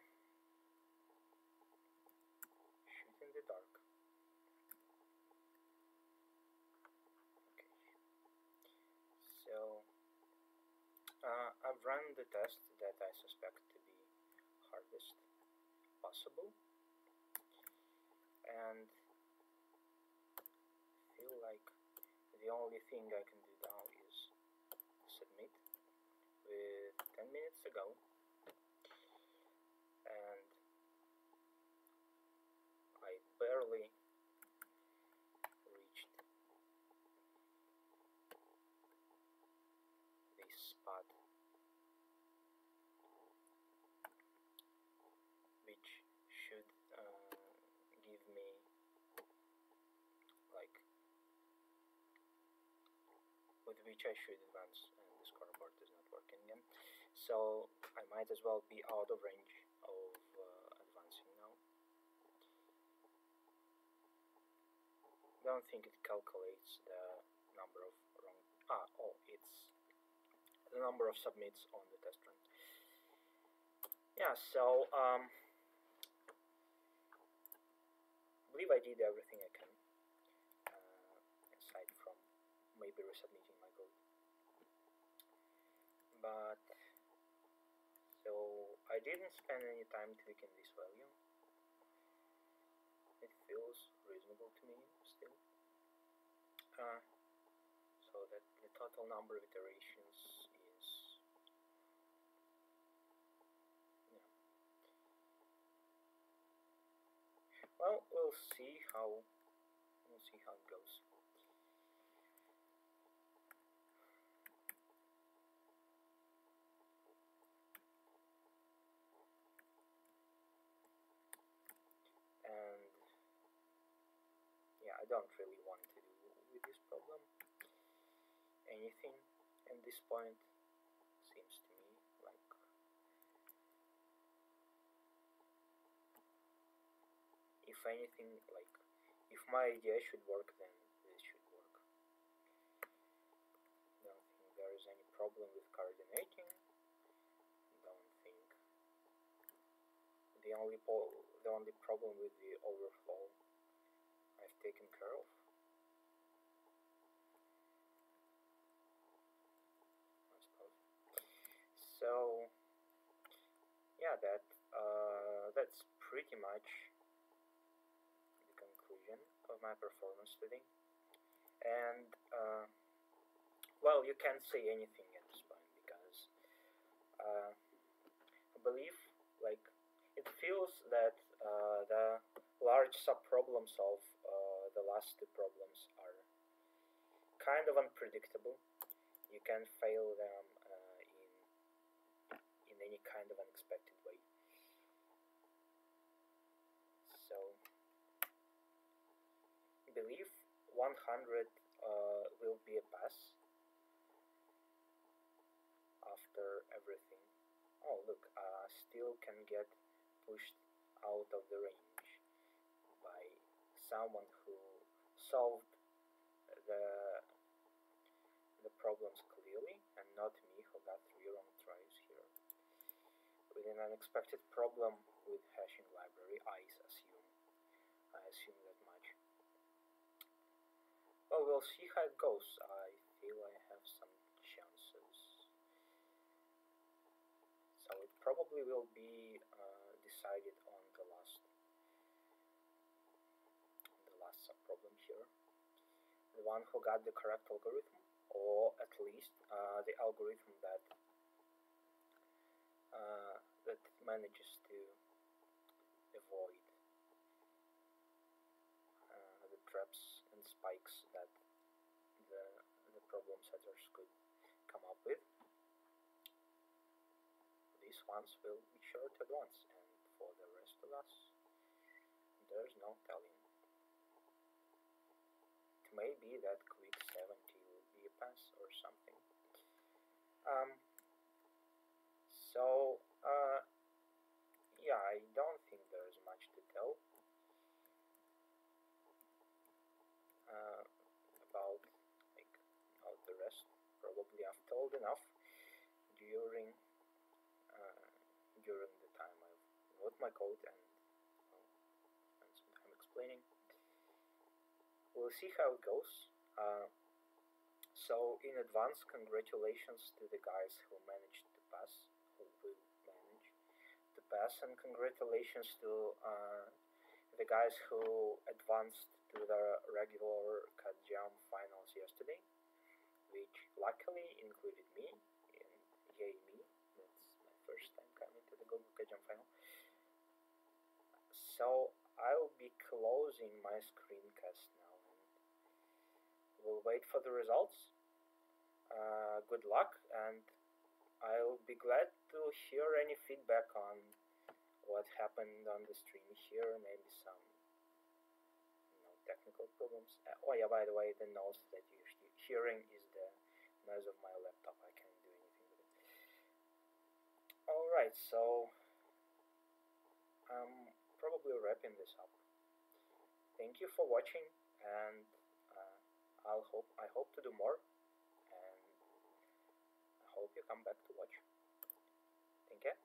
shoot in the dark. Okay. So I've run the test that I suspect to be hardest possible, and feel like the only thing I can do now is submit with 10 minutes ago, and I barely reached this spot, which should give me like with which I should advance, and the scoreboard is not working again. So I might as well be out of range of advancing now. Don't think it calculates the number of wrong. It's the number of submits on the test run. Yeah, so I believe I did everything I can, aside from maybe resubmitting my code. But so I didn't spend any time tweaking this value. It feels reasonable to me still. So that the total number of iterations is, yeah. Well, we'll see how it goes. And yeah, I don't really want to do with this problem anything at this point. Seems to me like if anything, like if my idea should work, then this should work. Don't think there is any problem with coordinating. Don't think the only problem with the overflow I've taken care of. I suppose. So yeah, that's pretty much revision of my performance today. And well, you can't say anything at this point because I believe like it feels that the large subproblems of the last two problems are kind of unpredictable. You can fail them in any kind of unexpected way. So I believe 100 will be a pass after everything. Oh look, still can get pushed out of the range by someone who solved the the problems clearly, and not me who got 3 wrong tries here. With an unexpected problem with hashing library, I assume that much. Well, we'll see how it goes. I feel I have some chances. So it probably will be decided on the last subproblem here. The one who got the correct algorithm, or at least the algorithm that manages to avoid the traps and spikes that the problem setters could come up with. These ones will be sure to advance, and for the rest of us, there's no telling. It may be that quick 70 will be a pass or something. So yeah, I don't think there's much to tell about the rest. Probably I've told enough during the time I've wrote my code and spent some time explaining. We'll see how it goes. So in advance, congratulations to the guys who managed to pass, who will manage to pass, and congratulations to the guys who advanced to the regular cut-jam finals yesterday, which luckily included me, and yay me, that's my first time coming to the Google cut-jam final. So I'll be closing my screencast now, and we'll wait for the results. Good luck, and I'll be glad to hear any feedback on what happened on the stream here, maybe some technical problems. Oh yeah, by the way, the noise that you're hearing is the noise of my laptop. I can't do anything with it. Alright, so I'm probably wrapping this up. Thank you for watching, and I hope to do more, and I hope you come back to watch. Take care.